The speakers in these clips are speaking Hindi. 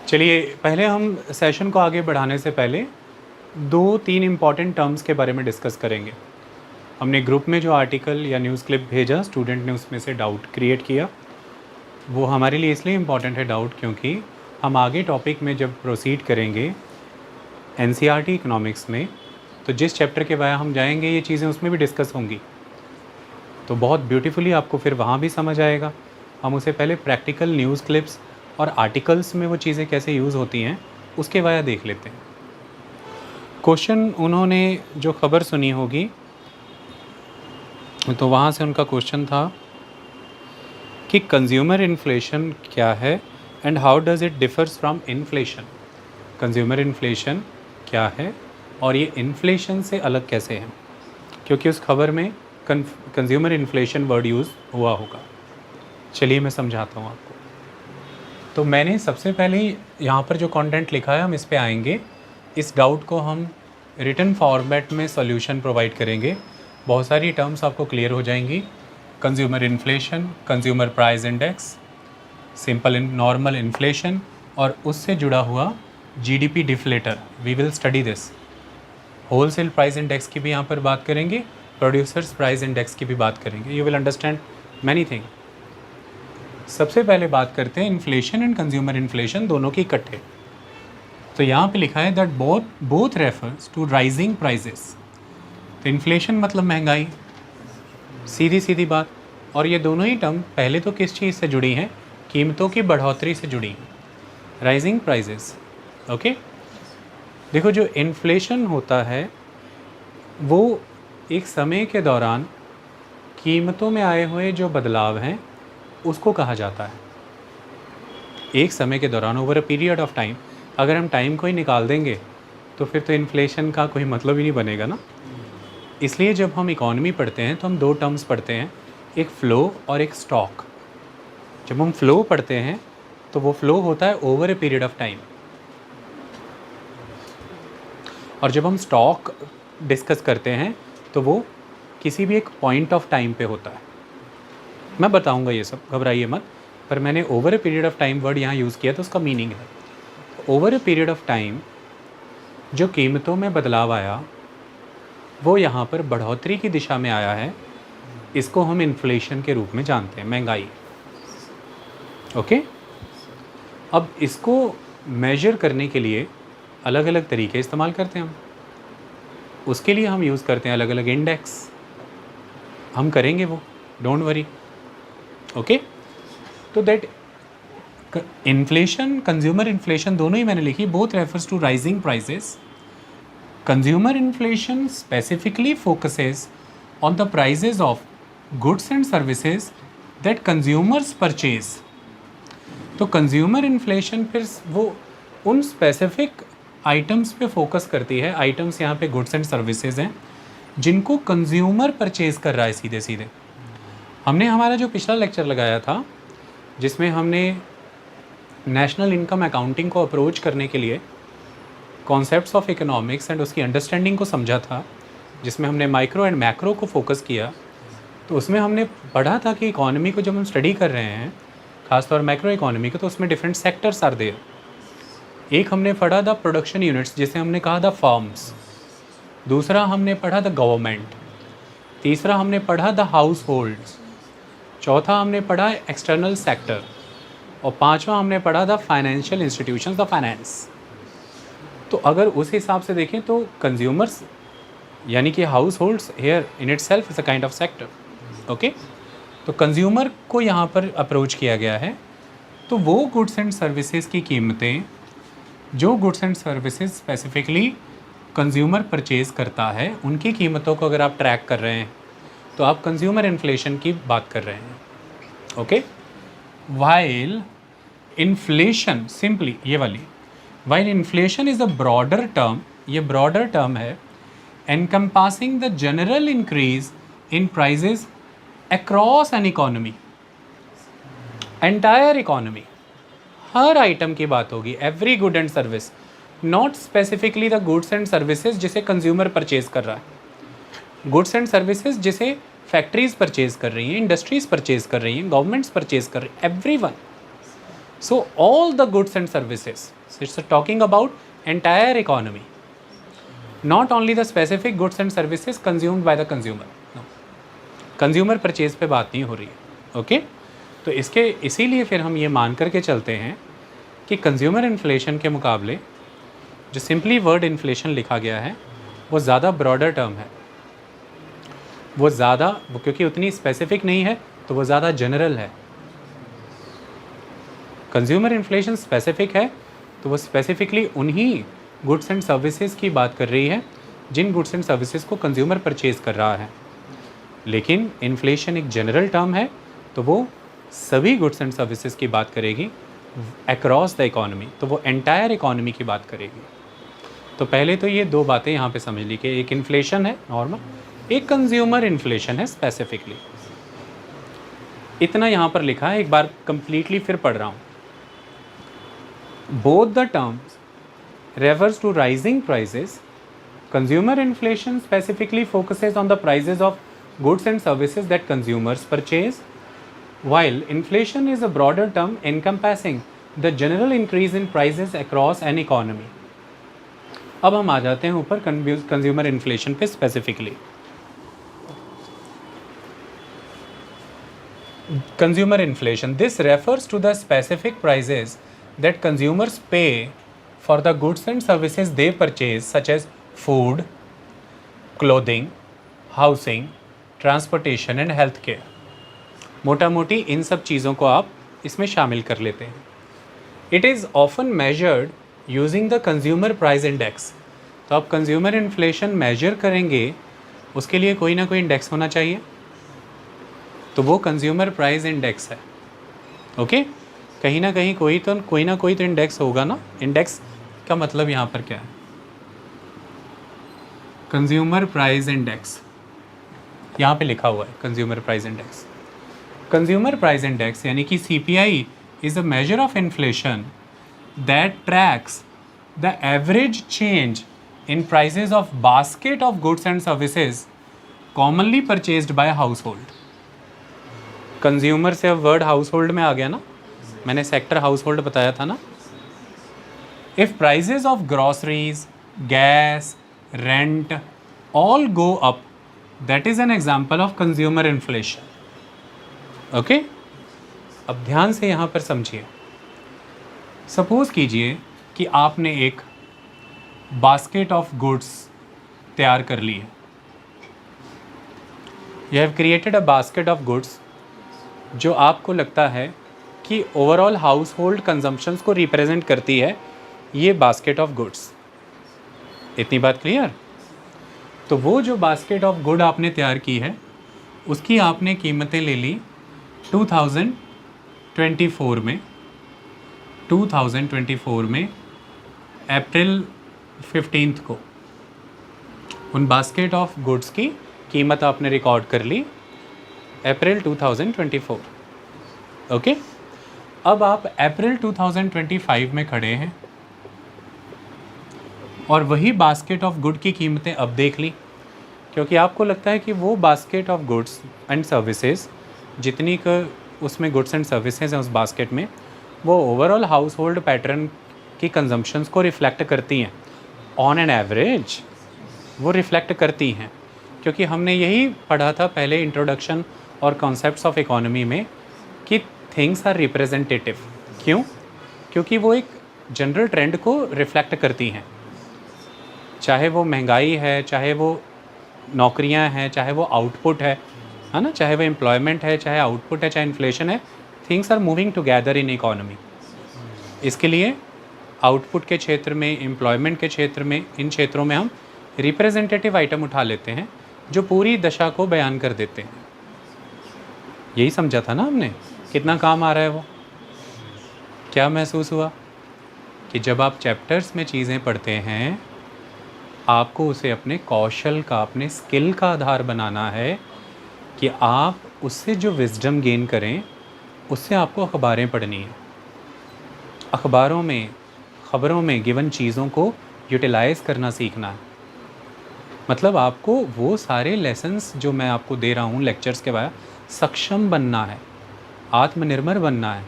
चलिए पहले हम सेशन को आगे बढ़ाने से पहले 2-3 इम्पॉर्टेंट टर्म्स के बारे में डिस्कस करेंगे। हमने ग्रुप में जो आर्टिकल या न्यूज़ क्लिप भेजा, स्टूडेंट ने उसमें से डाउट क्रिएट किया। वो हमारे लिए इसलिए इम्पॉर्टेंट है डाउट, क्योंकि हम आगे टॉपिक में जब प्रोसीड करेंगे एनसीईआरटी इकोनॉमिक्स में, तो जिस चैप्टर के बारे हम जाएंगे ये चीज़ें उसमें भी डिस्कस होंगी, तो बहुत ब्यूटीफुली आपको फिर वहाँ भी समझ आएगा। हम उसे पहले प्रैक्टिकल न्यूज़ क्लिप्स और आर्टिकल्स में वो चीज़ें कैसे यूज़ होती हैं उसके वाया देख लेते हैं। क्वेश्चन उन्होंने जो खबर सुनी होगी, तो वहाँ से उनका क्वेश्चन था कि कंज्यूमर इन्फ्लेशन क्या है and how does it differs from inflation. Consumer inflation क्या है और ये इन्फ्लेशन से अलग कैसे है, क्योंकि उस खबर में कंज्यूमर इन्फ्लेशन वर्ड यूज़ हुआ होगा। चलिए मैं समझाता हूँ आपको। तो मैंने सबसे पहले यहाँ पर जो कंटेंट लिखा है हम इस पे आएंगे। इस डाउट को हम रिटन फॉर्मेट में सॉल्यूशन प्रोवाइड करेंगे। बहुत सारी टर्म्स आपको क्लियर हो जाएंगी। Consumer inflation, consumer price index, simple normal inflation और उससे जुड़ा हुआ GDP deflator. We will study this. Wholesale price index की भी यहाँ पर बात करेंगे, प्रोड्यूसर्स प्राइस इंडेक्स की भी बात करेंगे। You will understand many thing. सबसे पहले बात करते हैं इन्फ्लेशन एंड कंज्यूमर इन्फ्लेशन दोनों की इकट्ठे। तो यहाँ पे लिखा है that both refers to rising prices. तो इन्फ्लेशन मतलब महंगाई, सीधी सीधी बात। और ये दोनों ही टर्म पहले तो किस चीज़ से जुड़ी हैं? कीमतों की बढ़ोतरी से जुड़ी हैं, राइजिंग प्राइजेस। ओके, देखो जो इन्फ्लेशन होता है वो एक समय के दौरान कीमतों में आए हुए जो बदलाव हैं उसको कहा जाता है। एक समय के दौरान, over a period of time. अगर हम टाइम को ही निकाल देंगे तो फिर तो इन्फ्लेशन का कोई मतलब ही नहीं बनेगा ना। इसलिए जब हम इकॉनमी पढ़ते हैं तो हम दो टर्म्स पढ़ते हैं, एक फ़्लो और एक स्टॉक। जब हम फ़्लो पढ़ते हैं तो वो फ़्लो होता है over a period of time, और जब हम स्टॉक डिस्कस करते हैं तो वो किसी भी एक पॉइंट ऑफ टाइम पे होता है। मैं बताऊंगा ये सब, घबराइए मत। पर मैंने over a period of time word यहाँ यूज़ किया तो उसका मीनिंग है over a period of time जो कीमतों में बदलाव आया वो यहाँ पर बढ़ोतरी की दिशा में आया है। इसको हम इन्फ्लेशन के रूप में जानते हैं, महंगाई। ओके, अब इसको मेजर करने के लिए अलग अलग तरीके इस्तेमाल करते हैं हम। उसके लिए हम यूज़ करते हैं अलग अलग इंडेक्स। हम करेंगे वो, डोंट वरी। ओके, तो दैट इन्फ्लेशन, कंज्यूमर इन्फ्लेशन दोनों ही मैंने लिखी, both refers to rising prices. Consumer inflation specifically focuses on the prices of goods and services that consumers purchase. तो कंज्यूमर इन्फ्लेशन फिर वो उन स्पेसिफिक आइटम्स पे फोकस करती है। आइटम्स यहाँ पे गुड्स एंड सर्विसेज हैं जिनको कंज्यूमर परचेज कर रहा है सीधे सीधे। हमने हमारा जो पिछला लेक्चर लगाया था जिसमें हमने नेशनल इनकम अकाउंटिंग को अप्रोच करने के लिए कॉन्सेप्ट्स ऑफ इकोनॉमिक्स एंड उसकी अंडरस्टैंडिंग को समझा था, जिसमें हमने माइक्रो एंड मैक्रो को फोकस किया, तो उसमें हमने पढ़ा था कि इकोनॉमी को जब हम स्टडी कर रहे हैं, खासतौर मैक्रो इकोनॉमी को, तो उसमें डिफरेंट सेक्टर्स आर देयर। एक हमने पढ़ा द प्रोडक्शन यूनिट्स, जिसे हमने कहा द फर्म्स। दूसरा हमने पढ़ा द गवर्नमेंट। तीसरा हमने पढ़ा द हाउस होल्ड्स। चौथा हमने पढ़ा एक्सटर्नल सेक्टर। और पांचवा हमने पढ़ा the financial institutions, the finance. तो अगर उस हिसाब से देखें तो कंज्यूमर्स यानी कि house holds here in it self is a kind of sector. Okay, तो कंज्यूमर को यहाँ पर अप्रोच किया गया है। तो वो गुड्स एंड सर्विसेज की कीमतें, जो goods and services specifically consumer purchase करता है, उनकी कीमतों को अगर आप ट्रैक कर रहे हैं तो आप कंज्यूमर इन्फ्लेशन की बात कर रहे हैं। ओके, वाइल इन्फ्लेशन, सिंपली ये वाली, while inflation is a broader term, ये ब्रॉडर टर्म है, encompassing the general increase in prices across an economy, entire economy, हर आइटम की बात होगी, every good and service, not specifically the goods and services जिसे कंज्यूमर परचेज कर रहा है। गुड्स एंड सर्विसेज जिसे फैक्ट्रीज परचेज कर रही हैं, इंडस्ट्रीज परचेज कर रही हैं, गवर्नमेंट्स परचेज कर रही हैं, everyone. So all the goods and services So it's talking about entire economy, not only the specific goods and services consumed by the consumer. No. Consumer purchase पे बात नहीं हो रही है. ओके तो इसके इसीलिए फिर हम ये मान करके चलते हैं कि कंज्यूमर इन्फ्लेशन के मुकाबले जो सिंपली वर्ड इन्फ्लेशन लिखा गया है वो ज़्यादा ब्रॉडर टर्म है, वो ज़्यादा, वो क्योंकि उतनी स्पेसिफिक नहीं है तो वो ज़्यादा जनरल है. कंज्यूमर इन्फ्लेशन स्पेसिफिक है तो वो स्पेसिफिकली उन्हीं गुड्स एंड सर्विसेज की बात कर रही है जिन गुड्स एंड सर्विसेज को कंज्यूमर परचेज कर रहा है. लेकिन इन्फ्लेशन एक जनरल टर्म है तो वो सभी गुड्स एंड सर्विसेज की बात करेगी अक्रॉस द इकॉनमी, तो वो एंटायर इकॉनमी की बात करेगी. तो पहले तो ये दो बातें यहाँ पे समझ ली कि एक इन्फ्लेशन है नॉर्मल, एक कंज्यूमर इन्फ्लेशन है स्पेसिफिकली. इतना यहाँ पर लिखा है, एक बार कंप्लीटली फिर पढ़ रहा हूँ. Both the terms refers to rising prices. Consumer inflation specifically focuses on the prices of goods and services that consumers purchase, while inflation is a broader term encompassing the general increase in prices across an economy. अब हम आ जाते हैं ऊपर कंज्यूमर इन्फ्लेशन पे specifically. Consumer inflation, this refers to the specific prices that consumers pay for the goods and services they purchase such as food, clothing, housing, transportation and health care. मोटा मोटी इन सब चीज़ों को आप इसमें शामिल कर लेते हैं. It is often measured using the consumer price index. तो आप कंज्यूमर इन्फ्लेशन मेजर करेंगे उसके लिए कोई ना कोई इंडेक्स होना चाहिए, तो वो कंज्यूमर प्राइस इंडेक्स है. ओके कहीं ना कहीं कोई ना कोई तो इंडेक्स होगा ना. इंडेक्स का मतलब यहाँ पर क्या है? कंज्यूमर प्राइस इंडेक्स यहाँ पे लिखा हुआ है consumer price index. Consumer price index यानी कि CPI is a major of inflation that tracks the average change in prices of basket of goods and services commonly purchased bye house hold. Consumer से अब वर्ड हाउस होल्ड में आ गया ना, मैंने सेक्टर हाउस होल्ड बताया था ना. If prices of groceries, gas, rent all go up, that is an example of consumer inflation. Okay अब ध्यान से यहाँ पर समझिए. सपोज कीजिए कि आपने एक बास्केट ऑफ गुड्स तैयार कर ली है. You have created a basket of goods जो आपको लगता है कि ओवरऑल हाउस होल्ड कंजम्पशंस को रिप्रेजेंट करती है ये बास्केट ऑफ गुड्स. इतनी बात क्लियर? तो वो जो बास्केट ऑफ गुड आपने तैयार की है उसकी आपने कीमतें ले ली 2024 में. 2024 में अप्रैल 15 को उन बास्केट ऑफ गुड्स की कीमत आपने रिकॉर्ड कर ली अप्रैल 2024. ओके अब आप अप्रैल 2025 में खड़े हैं और वही बास्केट ऑफ गुड की कीमतें अब देख ली, क्योंकि आपको लगता है कि वो basket of goods and services जितनी उसमें गुड्स एंड सर्विसेज हैं उस बास्केट में वो ओवरऑल हाउस होल्ड पैटर्न की कंजम्पशंस को रिफ़्लेक्ट करती हैं. ऑन एन एवरेज वो रिफ़्लेक्ट करती हैं, क्योंकि हमने यही पढ़ा था पहले इंट्रोडक्शन और कॉन्सेप्ट्स ऑफ इकोनॉमी में कि थिंग्स आर रिप्रेजेंटेटिव. क्यों? क्योंकि वो एक जनरल ट्रेंड को रिफ़्लेक्ट करती हैं. चाहे वो महंगाई है, चाहे वो नौकरियां हैं, चाहे वो आउटपुट है ना, चाहे वो एम्प्लॉयमेंट है, चाहे आउटपुट है, चाहे इन्फ्लेशन है, things are moving together in economy. इसके लिए आउटपुट के क्षेत्र में, एम्प्लॉयमेंट के क्षेत्र में, इन क्षेत्रों में हम रिप्रेजेंटेटिव आइटम उठा लेते हैं जो पूरी दशा को बयान कर देते हैं. यही समझा था ना हमने. कितना काम आ रहा है वो. क्या महसूस हुआ कि जब आप चैप्टर्स में चीज़ें पढ़ते हैं आपको उसे अपने कौशल का, अपने स्किल का आधार बनाना है कि आप उससे जो विजडम गेन करें उससे आपको अखबारें पढ़नी हैं. अखबारों में, ख़बरों में गिवन चीज़ों को यूटिलाइज़ करना सीखना है. मतलब आपको वो सारे लेसन्स जो मैं आपको दे रहा हूँ लेक्चर्स के बाद सक्षम बनना है, आत्मनिर्भर बनना है,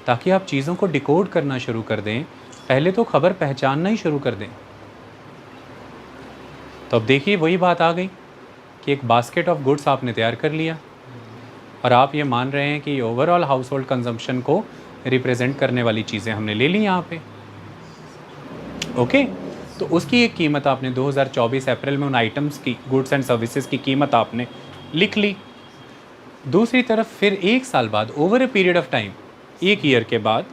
ताकि आप चीज़ों को डिकोड करना शुरू कर दें पहले तो खबर पहचानना ही शुरू कर दें। तो अब देखिए वही बात आ गई कि एक बास्केट ऑफ गुड्स आपने तैयार कर लिया और आप ये मान रहे हैं कि ओवरऑल हाउस होल्ड कंजम्पशन को रिप्रेजेंट करने वाली चीज़ें हमने ले ली यहाँ पे। ओके, तो उसकी एक कीमत आपने 2024 अप्रैल में उन आइटम्स की, गुड्स एंड सर्विसेज की कीमत आपने लिख ली। दूसरी तरफ फिर एक साल बाद, over a period of time, एक ईयर के बाद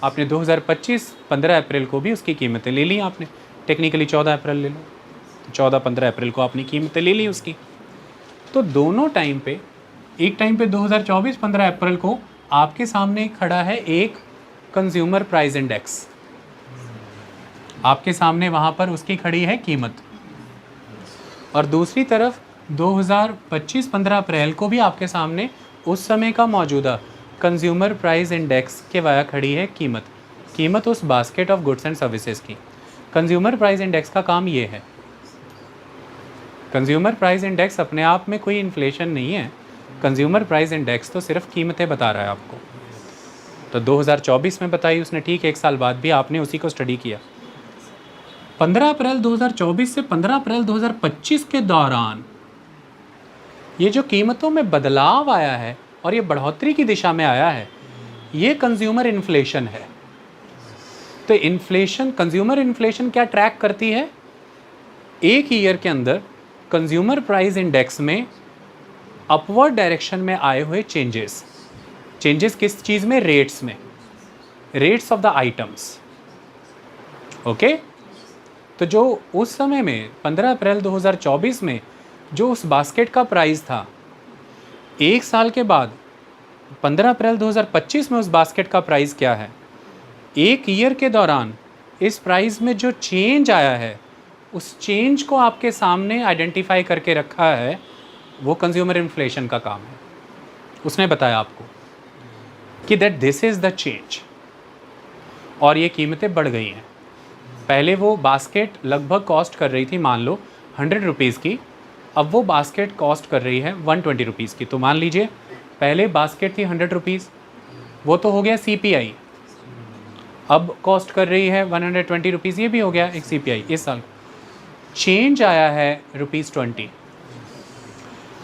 आपने 2025 15 अप्रैल को भी उसकी कीमतें ले ली आपने। टेक्निकली 14 अप्रैल ले लो, 14-15 अप्रैल को आपने कीमतें ले ली उसकी। तो दोनों टाइम पे, एक टाइम पे 2024-15 अप्रैल को आपके सामने खड़ा है एक कंज्यूमर प्राइस इंडेक्स, आपके सामने वहाँ पर उसकी खड़ी है कीमत, और दूसरी तरफ 2025-15 अप्रैल को भी आपके सामने उस समय का मौजूदा कंज्यूमर प्राइस इंडेक्स के वाया खड़ी है कीमत उस basket of goods and services की। कंज्यूमर प्राइस इंडेक्स का काम ये है, कंज्यूमर प्राइस इंडेक्स अपने आप में कोई इन्फ्लेशन नहीं है, कंज्यूमर प्राइस इंडेक्स तो सिर्फ कीमतें बता रहा है आपको। तो 2024 में बताई उसने, ठीक एक साल बाद भी आपने उसी को स्टडी किया। 15 अप्रैल 2024 से 15 अप्रैल 2025 के दौरान ये जो कीमतों में बदलाव आया है और ये बढ़ोतरी की दिशा में आया है, ये कंज्यूमर इन्फ्लेशन है। तो इन्फ्लेशन, कंज्यूमर इन्फ्लेशन क्या ट्रैक करती है? एक ईयर के अंदर कंज्यूमर प्राइस इंडेक्स में अपवर्ड डायरेक्शन में आए हुए चेंजेस किस चीज़ में? रेट्स में, rates of the items. Okay, तो जो उस समय में 15 अप्रैल 2024 में जो उस बास्केट का प्राइस था, एक साल के बाद 15 अप्रैल 2025 में उस बास्केट का प्राइस क्या है? एक ईयर के दौरान इस प्राइस में जो चेंज आया है, उस चेंज को आपके सामने आइडेंटिफाई करके रखा है, वो कंज्यूमर इन्फ्लेशन का काम है। उसने बताया आपको कि that this is the change, और ये कीमतें बढ़ गई हैं। पहले वो बास्केट लगभग कॉस्ट कर रही थी, मान लो 100 रुपीज़ की, अब वो बास्केट कॉस्ट कर रही है 120 रुपीज़ की। तो मान लीजिए पहले बास्केट थी 100 रुपीज़, वो तो हो गया CPI, अब कॉस्ट कर रही है 120 रुपीज़, ये भी हो गया एक CPI। इस साल चेंज आया है ₹20,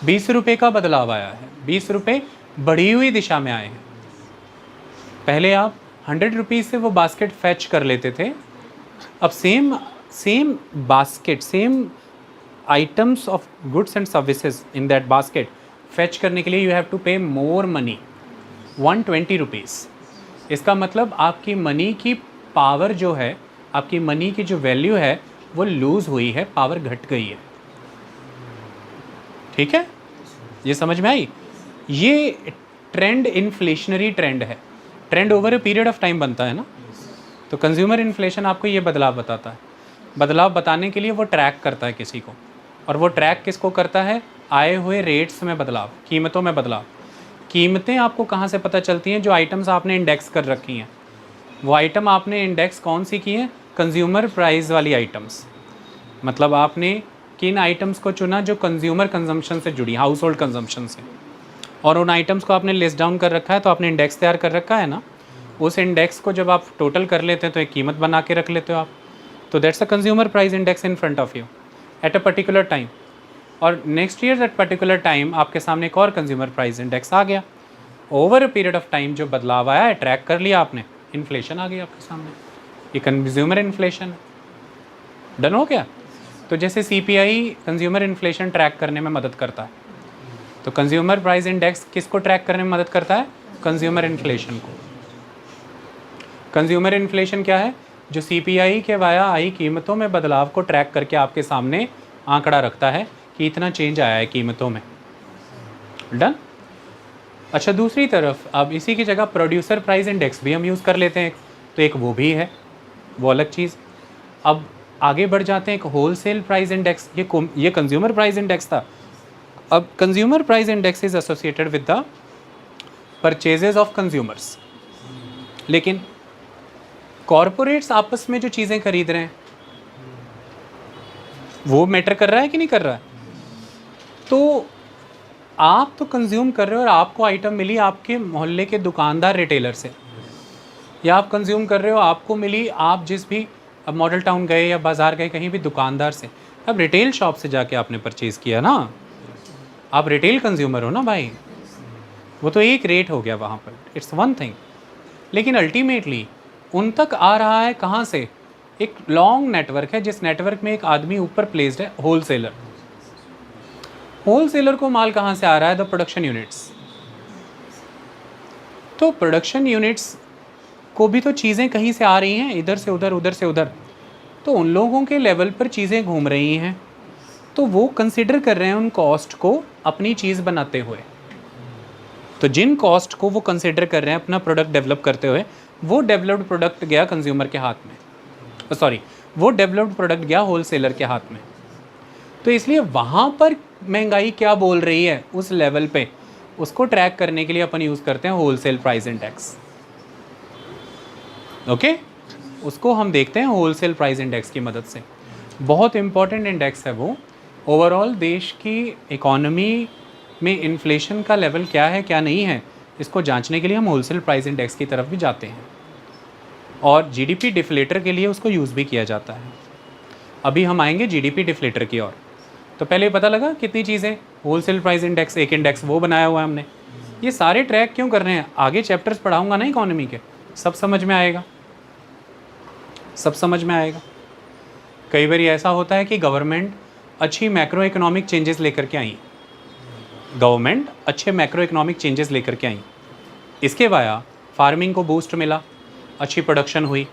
20 रुपये का बदलाव आया है, 20 रुपये बढ़ी हुई दिशा में आए हैं। पहले आप 100 रुपीज़ से वो बास्केट फैच कर लेते थे, अब same basket, same items of goods and services in that basket fetch करने के लिए यू हैव टू पे मोर मनी, 120 रुपीज़। इसका मतलब आपकी मनी की पावर जो है, आपकी मनी की जो वैल्यू है वो लूज़ हुई है, पावर घट गई है। ठीक है, ये समझ में आई? ये ट्रेंड इन्फ्लेशनरी ट्रेंड है, trend over a period of time बनता है ना। तो कंज्यूमर इन्फ्लेशन आपको ये बदलाव बताता है। बदलाव बताने के लिए वो ट्रैक करता है किसी को, और वो ट्रैक किसको करता है? आए हुए रेट्स में बदलाव, कीमतों में बदलाव। कीमतें आपको कहाँ से पता चलती हैं? जो आइटम्स आपने इंडेक्स कर रखी हैं, वो आइटम आपने इंडेक्स कौन सी की हैं? कंज्यूमर प्राइस वाली आइटम्स। मतलब आपने किन आइटम्स को चुना जो कंज्यूमर कंजम्पशन से जुड़ी, हाउस होल्ड कंजम्पशन से, और उन आइटम्स को आपने लिस्ट डाउन कर रखा है, तो आपने इंडेक्स तैयार कर रखा है ना। उस इंडेक्स को जब आप टोटल कर लेते हैं तो एक कीमत बना के रख लेते हो आप। तो that's a consumer price index in front of you at a particular time, और next year at particular time आपके सामने एक और कंज्यूमर प्राइस इंडेक्स आ गया। Over a period of time जो बदलाव आया है, ट्रैक कर लिया आपने, इन्फ्लेशन आ गई आपके सामने, ये कंज्यूमर इन्फ्लेशन। डन हो गया? तो जैसे CPI कंज्यूमर इन्फ्लेशन ट्रैक करने में मदद करता है, तो कंज्यूमर प्राइस इंडेक्स किसको ट्रैक करने में मदद करता है? कंज्यूमर इन्फ्लेशन को। कंज्यूमर इन्फ्लेशन क्या है? जो CPI के वाया आई कीमतों में बदलाव को ट्रैक करके आपके सामने आंकड़ा रखता है कि इतना चेंज आया है कीमतों में। डन? अच्छा, दूसरी तरफ अब इसी की जगह प्रोड्यूसर प्राइस इंडेक्स भी हम यूज़ कर लेते हैं, तो एक वो भी है, वो अलग चीज़। अब आगे बढ़ जाते हैं, एक होलसेल प्राइस इंडेक्स, ये कंज्यूमर प्राइस इंडेक्स था। अब consumer price index is associated with the purchases of consumers, लेकिन कॉरपोरेट्स आपस में जो चीज़ें खरीद रहे हैं वो मैटर कर रहा है कि नहीं कर रहा है? तो आप तो कंज्यूम कर रहे हो और आपको आइटम मिली आपके मोहल्ले के दुकानदार रिटेलर से, या आप कंज्यूम कर रहे हो, आपको मिली, आप जिस भी, अब मॉडल टाउन गए या बाज़ार गए कहीं भी दुकानदार से, अब रिटेल शॉप से जाके आपने परचेज़ किया ना, आप रिटेल कंज्यूमर हो ना भाई, वो तो एक रेट हो गया वहाँ पर, इट्स वन थिंग। लेकिन अल्टीमेटली उन तक आ रहा है कहाँ से? एक लॉन्ग नेटवर्क है, जिस नेटवर्क में एक आदमी ऊपर प्लेस्ड है, होलसेलर। होलसेलर को माल कहाँ से आ रहा है? The production units. तो प्रोडक्शन यूनिट्स को भी तो चीज़ें कहीं से आ रही हैं, इधर से उधर, उधर से उधर। तो उन लोगों के लेवल पर चीज़ें घूम रही हैं, तो वो कंसिडर कर रहे हैं उन कॉस्ट को अपनी चीज़ बनाते हुए। तो जिन कॉस्ट को वो कंसिडर कर रहे हैं अपना प्रोडक्ट डेवलप करते हुए, वो डेवलप्ड प्रोडक्ट गया कंज्यूमर के हाथ में, सॉरी, वो डेवलप्ड प्रोडक्ट गया होलसेलर के हाथ में। तो इसलिए वहाँ पर महंगाई क्या बोल रही है उस लेवल पे, उसको ट्रैक करने के लिए अपन यूज़ करते हैं होलसेल प्राइस इंडेक्स। ओके, उसको हम देखते हैं होलसेल प्राइस इंडेक्स की मदद से। बहुत इंपॉर्टेंट इंडेक्स है वो। ओवरऑल देश की इकोनॉमी में इन्फ्लेशन का लेवल क्या है क्या नहीं है, इसको जांचने के लिए हम होलसेल प्राइस इंडेक्स की तरफ भी जाते हैं, और जीडीपी डिफ्लेटर के लिए उसको यूज़ भी किया जाता है। अभी हम आएंगे जीडीपी डिफ्लेटर की ओर। तो पहले पता लगा कितनी चीज़ें, होलसेल प्राइस इंडेक्स एक इंडेक्स वो बनाया हुआ है हमने। ये सारे ट्रैक क्यों कर रहे हैं? आगे चैप्टर्स पढ़ाऊंगा ना इकोनॉमी के, सब समझ में आएगा, सब समझ में आएगा। कई बार ऐसा होता है कि गवर्नमेंट अच्छी मैक्रो इकोनॉमिक चेंजेस लेकर के आई, गवर्नमेंट अच्छे मैक्रो इकोनॉमिक चेंजेस लेकर के आई, इसके वाया फार्मिंग को बूस्ट मिला, अच्छी प्रोडक्शन हुई,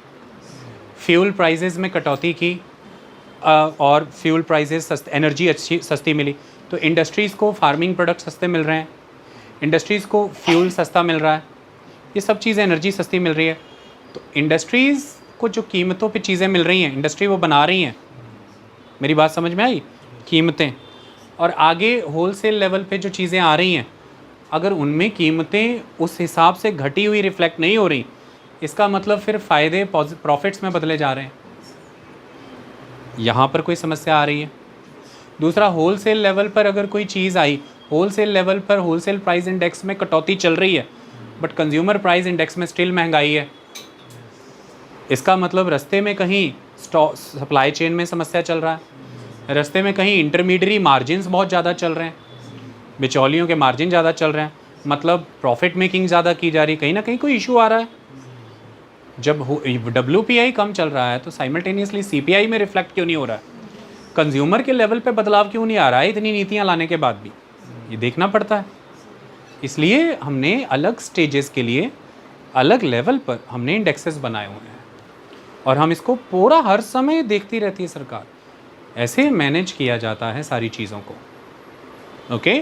फ्यूल प्राइजेस में कटौती की, और फ्यूल प्राइजेस एनर्जी अच्छी सस्ती मिली, तो इंडस्ट्रीज़ को फार्मिंग प्रोडक्ट सस्ते मिल रहे हैं, इंडस्ट्रीज़ को फ्यूल सस्ता मिल रहा है, ये सब चीज़ें, एनर्जी सस्ती मिल रही है। तो इंडस्ट्रीज़ को जो कीमतों पे चीज़ें मिल रही हैं, इंडस्ट्री वो बना रही हैं, मेरी बात समझ में आई? कीमतें, और आगे होलसेल लेवल पे जो चीज़ें आ रही हैं, अगर उनमें कीमतें उस हिसाब से घटी हुई रिफ्लेक्ट नहीं हो रही, इसका मतलब फिर फ़ायदे प्रॉफिट्स में बदले जा रहे हैं। यहाँ पर कोई समस्या आ रही है। दूसरा, होलसेल लेवल पर अगर कोई चीज़ आई, होलसेल लेवल पर होलसेल प्राइस इंडेक्स में कटौती चल रही है, बट कंज्यूमर प्राइस इंडेक्स में स्टिल महंगाई है, इसका मतलब रास्ते में कहीं सप्लाई चेन में समस्या चल रहा है, रास्ते में कहीं इंटरमीडियरी मार्जिन्स बहुत ज़्यादा चल रहे हैं, बिचौलियों के मार्जिन ज़्यादा चल रहे हैं, मतलब प्रॉफिट मेकिंग ज़्यादा की जा रही है, कहीं ना कहीं कोई इशू आ रहा है। जब WPI कम चल रहा है तो साइमल्टेनियसली CPI में रिफ्लेक्ट क्यों नहीं हो रहा है? कंज्यूमर के लेवल पे बदलाव क्यों नहीं आ रहा है इतनी नीतियाँ लाने के बाद भी? ये देखना पड़ता है। इसलिए हमने अलग स्टेजेस के लिए अलग लेवल पर हमने इंडेक्सेस बनाए हुए हैं, और हम इसको पूरा हर समय देखती रहती है सरकार, ऐसे मैनेज किया जाता है सारी चीज़ों को। ओके,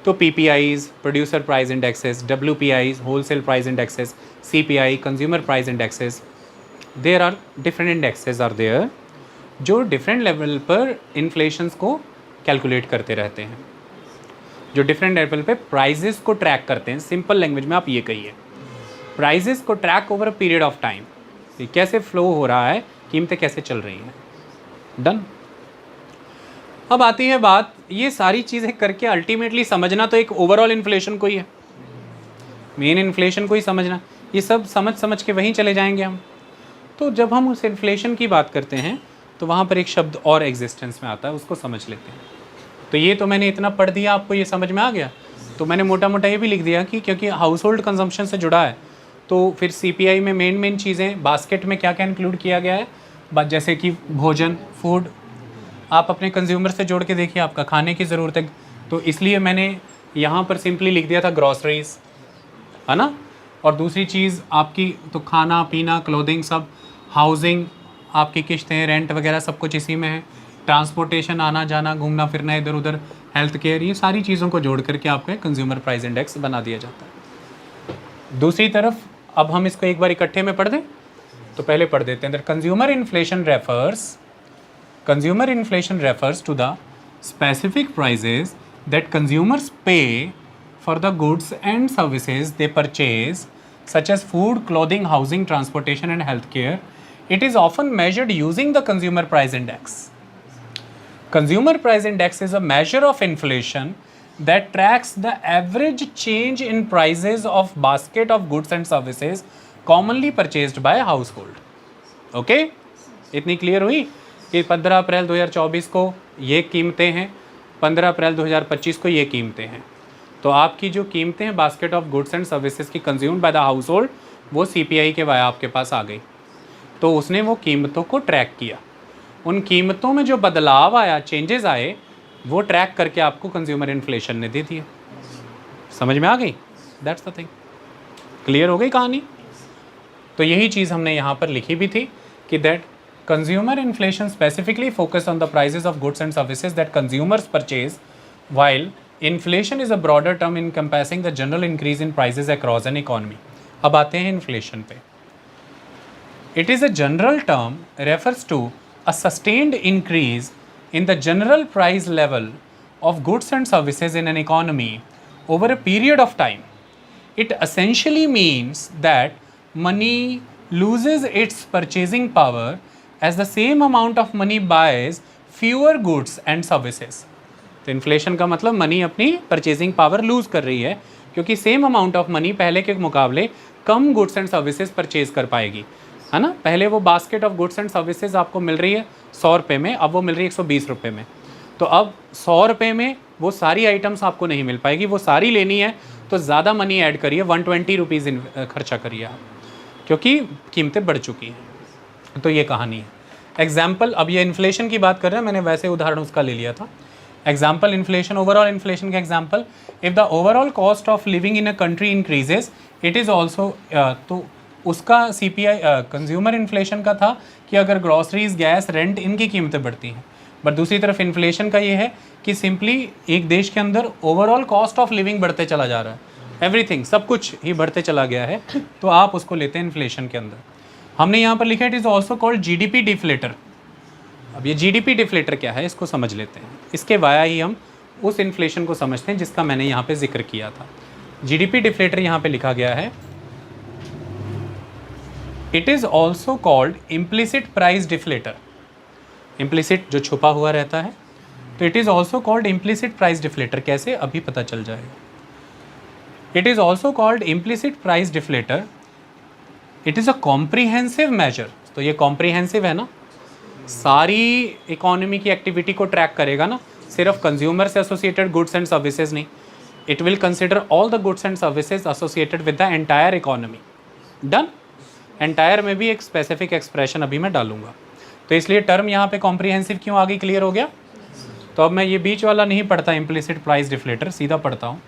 तो PPIs, producer price indexes, WPIs, wholesale price indexes, CPI, consumer price indexes, there are different indexes are there जो डिफरेंट लेवल पर इन्फ्लेशंस को कैलकुलेट करते रहते हैं, जो डिफरेंट लेवल पे प्राइजेस को ट्रैक करते हैं। सिंपल लैंग्वेज में आप ये कहिए, प्राइजेस को track over a period of time, कैसे फ्लो हो रहा है, कीमतें कैसे चल रही हैं। डन। अब आती है बात, ये सारी चीज़ें करके अल्टीमेटली समझना तो एक ओवरऑल इन्फ्लेशन को ही है, मेन इन्फ्लेशन को ही समझना। ये सब समझ के वहीं चले जाएंगे हम। तो जब हम उस इन्फ्लेशन की बात करते हैं तो वहाँ पर एक शब्द और एग्जिस्टेंस में आता है, उसको समझ लेते हैं। तो ये तो मैंने इतना पढ़ दिया, आपको ये समझ में आ गया। तो मैंने मोटा मोटा ये भी लिख दिया कि क्योंकि हाउस होल्ड कंजम्पशन से जुड़ा है, तो फिर CPI में मेन चीज़ें बास्केट में क्या क्या इंक्लूड किया गया है, जैसे कि भोजन, फूड, आप अपने कंज्यूमर से जोड़ के देखिए, आपका खाने की ज़रूरत है, तो इसलिए मैंने यहाँ पर सिंपली लिख दिया था ग्रॉसरीज, है ना। और दूसरी चीज़ आपकी तो खाना पीना, क्लोथिंग, सब, हाउसिंग, आपकी किश्तें, रेंट वगैरह सब कुछ इसी में है, ट्रांसपोर्टेशन, आना जाना, घूमना फिरना इधर उधर, हेल्थ केयर, ये सारी चीज़ों को जोड़ करके आपका कंज्यूमर प्राइस इंडेक्स बना दिया जाता है। दूसरी तरफ अब हम इसको एक बार इकट्ठे में पढ़ दें, तो पहले पढ़ देते हैं। Consumer inflation refers to the specific prices that consumers pay for the goods and services they purchase, such as food, clothing, housing, transportation, and healthcare. It is often measured using the Consumer Price Index. Consumer Price Index is a measure of inflation that tracks the average change in prices of basket of goods and services commonly purchased bye house hold. Okay, इतनी क्लियर हुई कि 15 अप्रैल 2024 को ये कीमतें हैं, 15 अप्रैल 2025 को ये कीमतें हैं। तो आपकी जो कीमतें हैं basket of goods and services की consumed by the household, वो CPI के वाया आपके पास आ गई। तो उसने वो कीमतों को ट्रैक किया, उन कीमतों में जो बदलाव आया, चेंजेस आए, वो ट्रैक करके आपको कंज्यूमर इन्फ्लेशन ने दे दिया। समझ में आ गई? That's the thing. क्लियर हो गई कहानी? तो यही चीज़ हमने यहाँ पर लिखी भी थी कि that consumer inflation specifically focus on the prices of goods and services that consumers purchase, while inflation is a broader term encompassing the general increase in prices across an economy. अब आते हैं इन्फ्लेशन पे। It is a general term refers to a sustained increase in the general price level of goods and services in an economy over a period of time. It essentially means that money loses its purchasing power as the same amount of money buys fewer goods and services. तो इन्फ्लेशन का मतलब मनी अपनी परचेजिंग पावर लूज़ कर रही है, क्योंकि सेम अमाउंट ऑफ मनी पहले के मुकाबले कम गुड्स एंड सर्विसेज परचेज कर पाएगी, है ना। पहले वो basket of goods and services आपको मिल रही है 100 रुपये में, अब वो मिल रही है 120 रुपये में। तो अब 100 रुपये में वो सारी आइटम्स आपको नहीं मिल पाएगी, वो सारी लेनी है तो ज़्यादा मनी ऐड करिए, 120 रुपीज़ खर्चा करिए आप, क्योंकि कीमतें बढ़ चुकी हैं। तो ये कहानी है। एग्जाम्पल, अब ये इन्फ्लेशन की बात कर रहे हैं, मैंने वैसे उदाहरण उसका ले लिया था। एग्जाम्पल इन्फ्लेशन, ओवरऑल इन्फ्लेशन का example, if the overall cost of living in a country increases it is also, तो उसका CPI कंज्यूमर इन्फ्लेशन का था कि अगर ग्रॉसरीज, गैस, रेंट, इनकी कीमतें बढ़ती हैं। बट दूसरी तरफ इन्फ्लेशन का ये है कि सिंपली एक देश के अंदर ओवरऑल कॉस्ट ऑफ लिविंग बढ़ते चला जा रहा है, एवरीथिंग, सब कुछ ही बढ़ते चला गया है, तो आप उसको लेते हैं इन्फ्लेशन के अंदर। हमने यहाँ पर लिखा it is also called GDP deflator. अब ये GDP डिफ्लेटर क्या है, इसको समझ लेते हैं। इसके वाया ही हम उस इन्फ्लेशन को समझते हैं जिसका मैंने यहाँ पे जिक्र किया था। GDP डिफ्लेटर यहाँ पे लिखा गया है, it is also called implicit price deflator. Implicit जो छुपा हुआ रहता है, तो it is also called implicit price deflator. कैसे, अभी पता चल जाएगा। It is also called implicit price deflator. It is a comprehensive measure. तो ये कॉम्प्रीहेंसिव है ना, सारी इकोनॉमी की एक्टिविटी को ट्रैक करेगा ना, सिर्फ कंज्यूमर से एसोसिएटेड गुड्स एंड सर्विसेज नहीं। It will consider all the goods and services associated with the entire economy. Done. Entire में भी एक स्पेसिफिक एक्सप्रेशन अभी मैं डालूंगा, तो इसलिए टर्म यहाँ पे कॉम्प्रीहेंसिव क्यों आ गई, क्लियर हो गया। तो अब मैं ये बीच वाला नहीं पढ़ता इम्प्लिसिट प्राइस डिफ्लेटर, सीधा पढ़ता हूँ।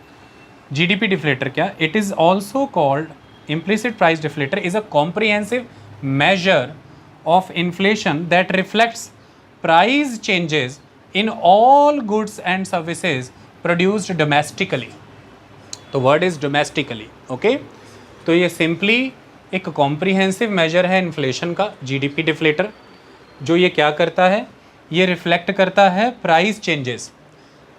GDP डिफ्लेटर क्या, it is also called implicit price deflator is a comprehensive major of inflation that reflects price changes in all goods and services produced domestically. तो वर्ड इज़ डोमेस्टिकली, ओके। तो ये सिंपली एक कॉम्प्रीहेंसिव मेजर है इन्फ्लेशन का, GDP डिफ्लेटर, जो ये क्या करता है, ये रिफ्लेक्ट करता है प्राइस चेंजेस,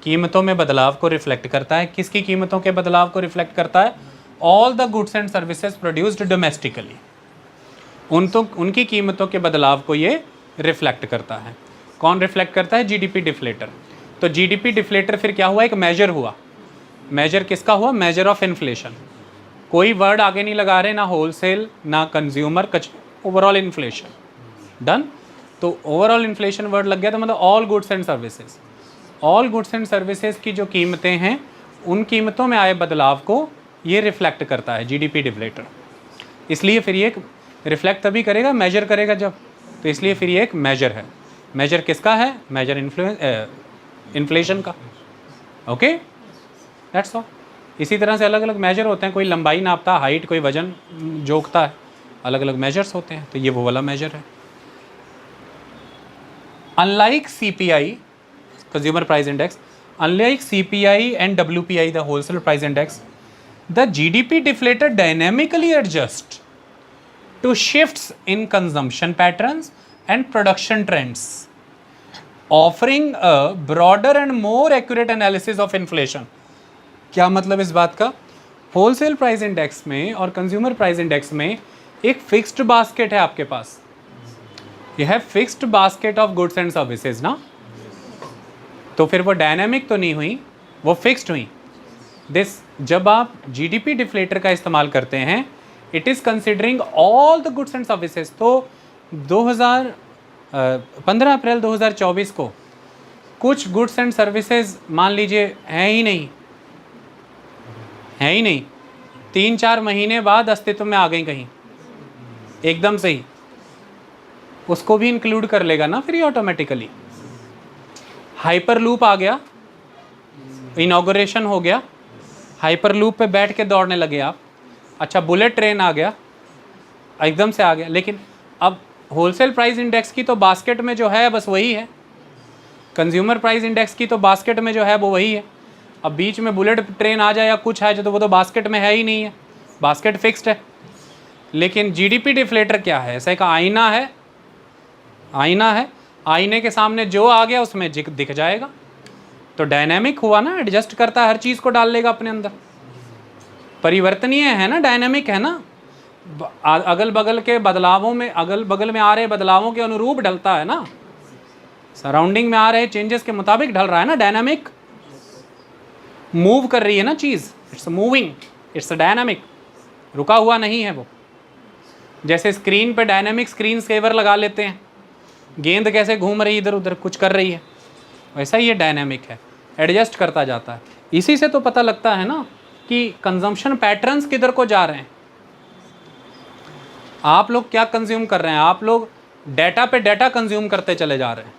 कीमतों में बदलाव को रिफ्लेक्ट करता है। किसकी कीमतों के बदलाव को रिफ्लेक्ट करता है, all the goods and services produced domestically, उनकी कीमतों के बदलाव को ये रिफ्लेक्ट करता है। कौन रिफ्लेक्ट करता है, GDP डिफ्लेटर। तो GDP डिफ्लेटर फिर क्या हुआ, एक मेजर हुआ। मेजर किसका हुआ, मेजर ऑफ इन्फ्लेशन। कोई वर्ड आगे नहीं लगा रहे, ना होलसेल ना कंज्यूमर, ओवरऑल इन्फ्लेशन। डन। तो ओवरऑल इन्फ्लेशन वर्ड लग गया, तो मतलब all goods and services, all goods and services की जो कीमतें हैं उन कीमतों में आए बदलाव को ये रिफ्लेक्ट करता है GDP डिफ्लेटर। इसलिए फिर ये रिफ्लेक्ट तभी करेगा, मेजर करेगा जब, तो इसलिए फिर ये एक मेजर है। मेजर किसका है, मेजर इन्फ्लेशन का। Okay, that's all. इसी तरह से अलग अलग मेजर होते हैं, कोई लंबाई नापता है, हाइट, कोई वजन जोखता है, अलग अलग मेजर्स होते हैं, तो ये वो वाला मेजर है। Unlike CPI, consumer price index, unlike CPI and WPI, the wholesale price index, the GDP deflator dynamically adjusts to shifts in consumption patterns and production trends, offering a broader and more accurate analysis of inflation। क्या मतलब इस बात का, होलसेल प्राइस इंडेक्स में और कंज्यूमर प्राइस इंडेक्स में एक फिक्स्ड बास्केट है आपके पास, यह है fixed basket of goods and services ना, तो फिर वो डायनामिक तो नहीं हुई, वो फिक्स्ड हुई। दिस, जब आप GDP डिफ्लेटर का इस्तेमाल करते हैं, it is considering all the goods and services. तो 15 अप्रैल 2024 को कुछ गुड्स एंड सर्विसेज मान लीजिए हैं ही नहीं, 3-4 महीने बाद अस्तित्व में आ गई कहीं एकदम से ही, उसको भी इंक्लूड कर लेगा ना फिर ये ऑटोमेटिकली। हाइपर लूप आ गया, इनॉग्रेशन हो गया, हाइपर लूप पे बैठ के दौड़ने लगे आप। अच्छा, बुलेट ट्रेन आ गया, एकदम से आ गया। लेकिन अब होलसेल प्राइस इंडेक्स की तो बास्केट में जो है बस वही है, कंज्यूमर प्राइस इंडेक्स की तो बास्केट में जो है वो वही है। अब बीच में बुलेट ट्रेन आ जाए या कुछ है जो, तो वो तो बास्केट में है ही नहीं है, बास्केट फिक्स्ड है। लेकिन जीडीपी डिफ्लेटर क्या है? ऐसा एक आईना है, आईने के सामने जो आ गया उसमें दिख जाएगा। तो डायनामिक हुआ ना, एडजस्ट करता है, हर चीज़ को डाल लेगा अपने अंदर, परिवर्तनीय है ना, डायनामिक है ना, अगल बगल के बदलावों में, अगल बगल में आ रहे बदलावों के अनुरूप ढलता है ना, सराउंडिंग में आ रहे चेंजेस के मुताबिक ढल रहा है ना, डायनामिक, मूव कर रही है ना चीज़, इट्स मूविंग, इट्स डायनामिक, रुका हुआ नहीं है वो। जैसे स्क्रीन पे डायनामिक स्क्रीन सेवर लगा लेते हैं, गेंद कैसे घूम रही इधर उधर कुछ कर रही है, वैसा ही ये डायनामिक है, एडजस्ट करता जाता है। इसी से तो पता लगता है ना कि कंजम्पशन पैटर्न्स किधर को जा रहे हैं। आप लोग क्या कंज्यूम कर रहे हैं? आप लोग डेटा पे डेटा कंज्यूम करते चले जा रहे हैं।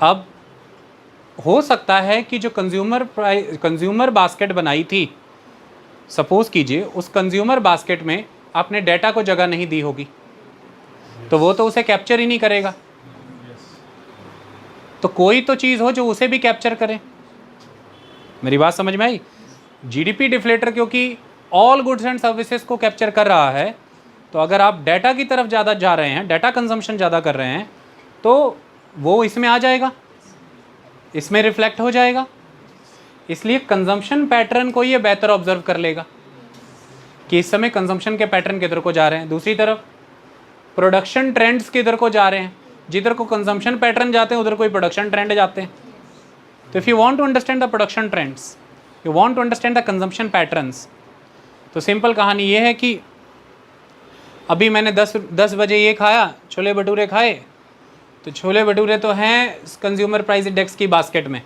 अब हो सकता है कि जो कंज्यूमर बास्केट बनाई थी, सपोज कीजिए उस कंज्यूमर बास्केट में आपने डेटा को जगह नहीं दी होगी, तो वो तो उसे कैप्चर ही नहीं करेगा। तो कोई तो चीज़ हो जो उसे भी कैप्चर करे। मेरी बात समझ में आई? जीडीपी डिफ्लेटर क्योंकि ऑल गुड्स एंड सर्विसेज को कैप्चर कर रहा है, तो अगर आप डेटा की तरफ ज़्यादा जा रहे हैं, डेटा कंजम्पशन ज़्यादा कर रहे हैं, तो वो इसमें आ जाएगा, इसमें रिफ्लेक्ट हो जाएगा। इसलिए कंजम्पशन पैटर्न को ये बेहतर ऑब्जर्व कर लेगा कि इस समय कंजम्पशन के पैटर्न किधर को जा रहे हैं। दूसरी तरफ प्रोडक्शन ट्रेंड्स किधर को जा रहे हैं, जिधर को कंजम्पशन पैटर्न जाते हैं उधर कोई प्रोडक्शन ट्रेंड जाते हैं। तो if you want to understand the production trends, you want to understand the consumption patterns, तो सिंपल कहानी ये है कि अभी मैंने 10 बजे ये खाया, छोले भटूरे खाए, तो छोले भटूरे तो हैं कंज्यूमर प्राइस इंडेक्स की बास्केट में,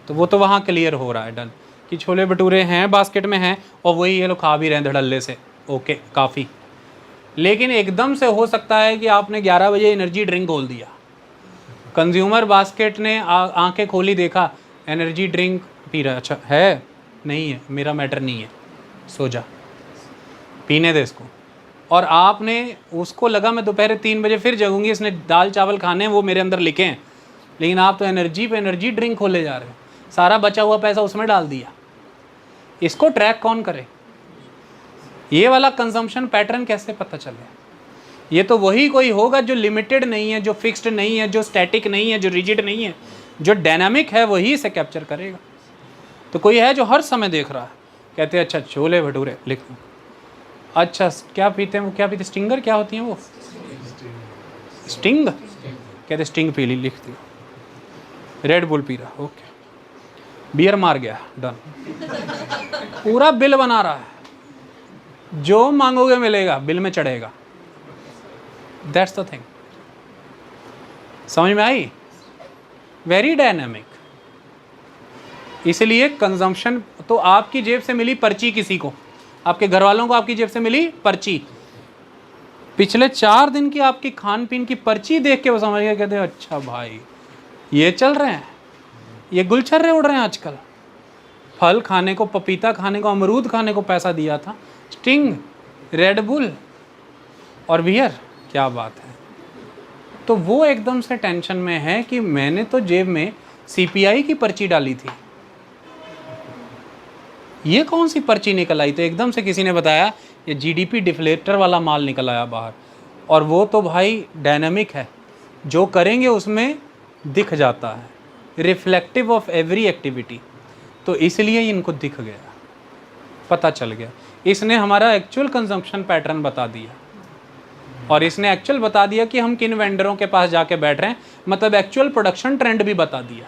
तो वो तो वहाँ क्लियर हो रहा है, डन, कि छोले भटूरे हैं बास्केट में हैं और वही ये लोग खा भी रहे हैं धड़ल्ले से, ओके काफ़ी। लेकिन एकदम से हो सकता है कि आपने 11 बजे एनर्जी ड्रिंक खोल दिया, कंज्यूमर बास्केट ने आंखें खोली, देखा एनर्जी ड्रिंक पी रहा, अच्छा है नहीं है, मेरा मैटर नहीं है, सो जा, पीने दे इसको। और आपने उसको लगा मैं दोपहर 3 बजे फिर जगूंगी, इसने दाल चावल खाने हैं, वो मेरे अंदर लिखे हैं, लेकिन आप तो एनर्जी पे एनर्जी ड्रिंक खोले जा रहे हो, सारा बचा हुआ पैसा उसमें डाल दिया। इसको ट्रैक कौन करे? ये वाला कंजम्पशन पैटर्न कैसे पता चले? ये तो वही कोई होगा जो लिमिटेड नहीं है, जो फिक्स्ड नहीं है, जो स्टैटिक नहीं है, जो रिजिड नहीं है, जो डायनामिक है, वही इसे कैप्चर करेगा। तो कोई है जो हर समय देख रहा है, कहते हैं अच्छा छोले भटूरे लिख दो, अच्छा क्या पीते हैं वो, क्या पीते, स्टिंगर क्या होती हैं वो, स्टिंग, कहते स्टिंग पी ली, लिख दिया, रेड बुल पी रहा, ओके, बियर मार गया, डन, पूरा बिल बना रहा है, जो मांगोगे मिलेगा, बिल में चढ़ेगा। दैट्स द थिंग, समझ में आई? Very dynamic. इसलिए कंजम्पशन, तो आपकी जेब से मिली पर्ची किसी को, आपके घर वालों को आपकी जेब से मिली पर्ची, पिछले 4 दिन की आपकी खान पीन की पर्ची देख के वो समझ गए, कहते हैं अच्छा भाई ये चल रहे हैं, ये गुलछर्रे उड़ रहे हैं आजकल, फल खाने को, पपीता खाने को, अमरूद खाने को पैसा दिया था, स्टिंग, रेड बुल और बियर, क्या बात है। तो वो एकदम से टेंशन में है कि मैंने तो जेब में सीपीआई की पर्ची डाली थी, ये कौन सी पर्ची निकल आई? तो एकदम से किसी ने बताया ये जीडीपी डिफ्लेटर वाला माल निकल आया बाहर, और वो तो भाई डायनामिक है, जो करेंगे उसमें दिख जाता है, रिफ्लेक्टिव ऑफ एवरी एक्टिविटी। तो इसलिए इनको दिख गया, पता चल गया, इसने हमारा एक्चुअल कंजम्पशन पैटर्न बता दिया, और इसने एक्चुअल बता दिया कि हम किन वेंडरों के पास जाके बैठ रहे हैं, मतलब एक्चुअल प्रोडक्शन ट्रेंड भी बता दिया,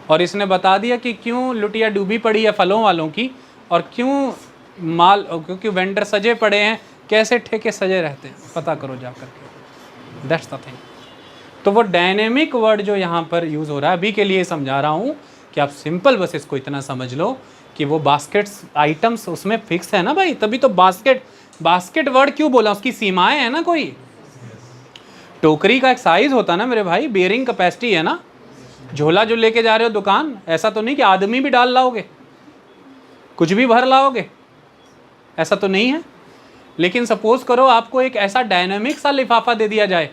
और इसने बता दिया कि क्यों लुटिया डूबी पड़ी है फलों वालों की, और क्यों माल, क्योंकि वेंडर सजे पड़े हैं, कैसे ठेके सजे रहते हैं, पता करो जा करके, दैट्स द थिंग। तो वो डायनेमिक वर्ड जो यहाँ पर यूज़ हो रहा है, अभी के लिए समझा रहा हूँ कि आप सिंपल बस इसको इतना समझ लो कि वो बास्केट्स आइटम्स उसमें फिक्स है ना भाई, तभी तो बास्केट वर्ड क्यों बोला, उसकी सीमाएं हैं ना। कोई टोकरी का एक साइज होता है ना मेरे भाई, बेयरिंग कैपेसिटी है ना। झोला जो लेके जा रहे हो दुकान, ऐसा तो नहीं कि आदमी भी डाल लाओगे, कुछ भी भर लाओगे, ऐसा तो नहीं है। लेकिन सपोज करो आपको एक ऐसा डायनामिक सा लिफाफा दे दिया जाए